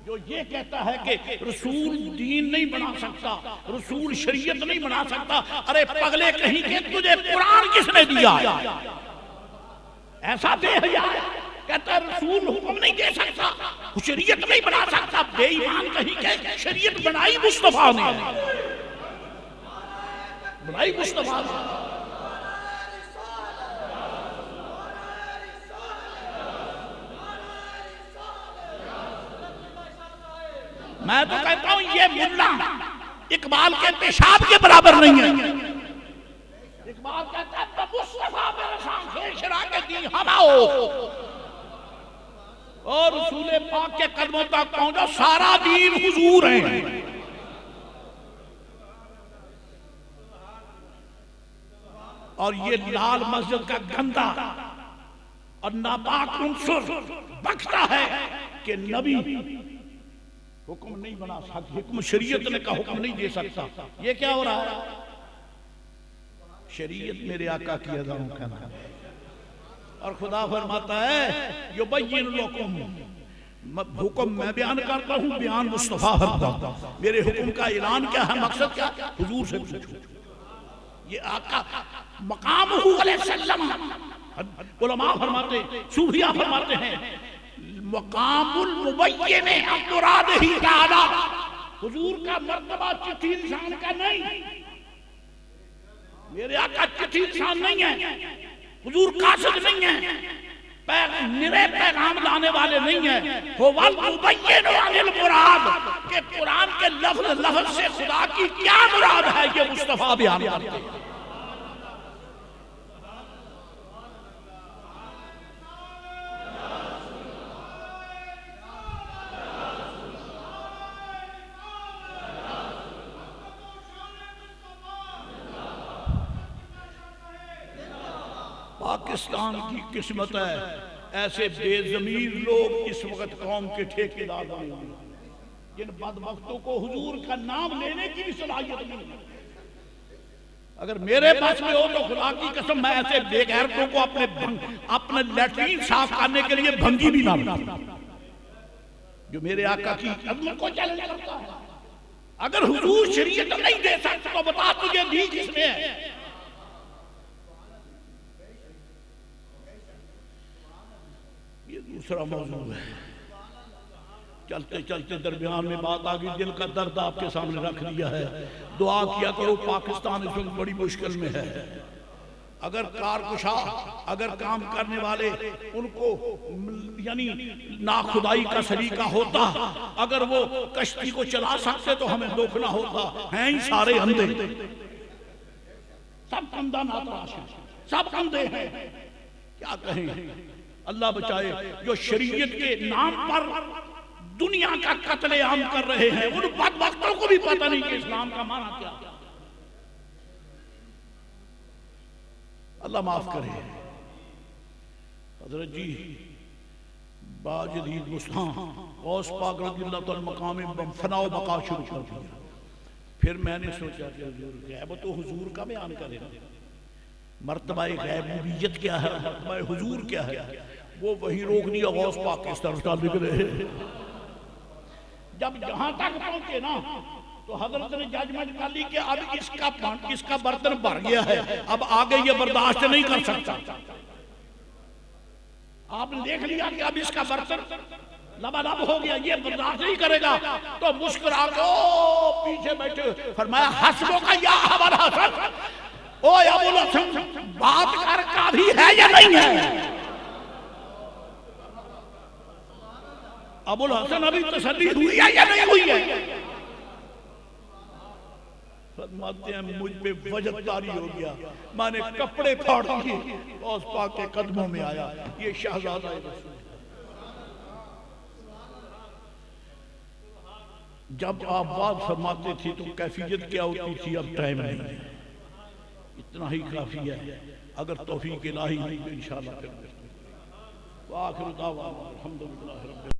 جو یہ کہتا ہے کہ رسول دین نہیں بنا سکتا، رسول شریعت نہیں بنا سکتا. ارے پگلے کہیں کہ تجھے قرآن کس نے دیا ہے؟ ایسا بے حیا ہے، کہتا ہے رسول حکم نہیں دے سکتا، شریعت نہیں بنا سکتا. بے ایمان کہیں کہ شریعت بنائی مصطفیٰ نے، بنائی مصطفیٰ نے. میں تو کہتا ہوں یہ ملا اقبال کے پیشاب کے برابر نہیں ہے. اقبال کہتا ہے مصطفیٰ میرے سامنے شرا کے دی ہم آؤ اور رسول پاک کے قدموں تک پہنچو، سارا دین حضور ہیں. اور یہ لال مسجد کا گندہ اور ناپاک عنصر بکتا ہے کہ نبی حکم نہیں بنا سکتا، حکم شریعت نے کا حکم نہیں دے سکتا. یہ کیا ہو رہا ہے؟ شریعت میرے آقا کی اذانوں کا نام. اور خدا فرماتا ہے یبین لکم، حکم میں بیان کرتا ہوں، بیان مصطفیٰ فرماتا ہوں. میرے حکم کا اعلان کیا ہے؟ مقصد کیا؟ حضور سے پوچھو. یہ آقا مقام علیہ السلام. علماء فرماتے، صوفیاء فرماتے ہیں مقام المبین مراد ہی تعالی. حضور کا مرتبہ چٹھی انسان کا نہیں، میرے آقا چٹھی انسان نہیں ہے، حضور قاصد نہیں ہے، میرے پیغام لانے والے نہیں ہیں. هو المبین عن المراد، کہ قرآن کے لفظ سے خدا کی کیا مراد ہے یہ مصطفیٰ بیان کرتے ہیں. پاکستان کی قسمت ہے ایسے بے ضمیر لوگ اس وقت قوم کے ٹھیکیدار بنے ہوئے ہیں، جن بدبختوں کو حضور کا نام لینے کی بھی صلاحیت نہیں ہے. اگر میرے پاس میں ہو تو خدا کی قسم میں ایسے بے غیرتوں کو اپنے لیٹرین صاف کرنے کے لیے بھنگی بھی نہ بناتا جو میرے آقا کی عظمت کو چیلنج کرتا ہے. اگر حضور شریعت نہیں دے سکتا تو بتا تجھے دی کس میں ہے؟ یہ دوسرا موضوع ہے. چلتے چلتے درمیان میں بات آگئی، دل کا درد آپ کے سامنے رکھ دیا ہے. دعا کیا کرو، پاکستان اس وقت بڑی مشکل میں ہے. اگر کارکشا، اگر کام کرنے والے ان کو یعنی ناخدائی کا سلیقہ ہوتا، اگر وہ کشتی کو چلا سکتے تو ہمیں دکھ نہ ہوتا. ہیں ہی سارے اندھے، سب اندھا ناتراش ہیں، سب اندھے ہیں. کیا کہیں، اللہ بچائے. جو شریعت کے نام پر دنیا کا قتل عام کر رہے ہیں، ان بدبختوں کو بھی پتہ نہیں کہ اسلام کا معنی کیا. اللہ معاف کرے. حضرت جی باجدید مستان غوث پاک رضی اللہ تعالی مقام فنا و بقا شروع کر دیا. پھر میں نے سوچا کہ غیب تو حضور کا بیان کرے، مرتبہ غیبیت کیا ہے، مرتبہ حضور کیا ہے، وہ وہی روک دیا. غوث پاک اس طرف تعلق رہے. جب جہاں تک پہنچے نا تو حضرت نے ججمنٹ کر لی کہ اب اس کا برتن بھر گیا ہے، اب آگے یہ برداشت نہیں کر سکتا. آپ نے دیکھ لیا کہ اب اس کا برتن لبالب ہو گیا، یہ برداشت نہیں کرے گا. تو مسکرا کے پیچھے بیٹھے فرمایا حسبک یا ابا الحسن، او ابو الحسن بات کر کافی ہے یا نہیں ہے؟ ابو الحسن ابھی تسلی ہوئی ہے یا نہیں ہوئی ہے؟ فرماتے ہیں مجھ پہ وجد طاری ہو گیا، میں نے کپڑے پھاڑ دیے، غوث پاک کے قدموں میں آیا، یہ شہزادہ رسول۔ جب آپ بات فرماتے تھے تو کیفیت کیا ہوتی تھی، اب ٹائم نہیں ہے، اتنا ہی کافی ہے، اگر توفیق الہی ہوئی تو انشاءاللہ پھر وآخر دعوانا الحمدللہ رب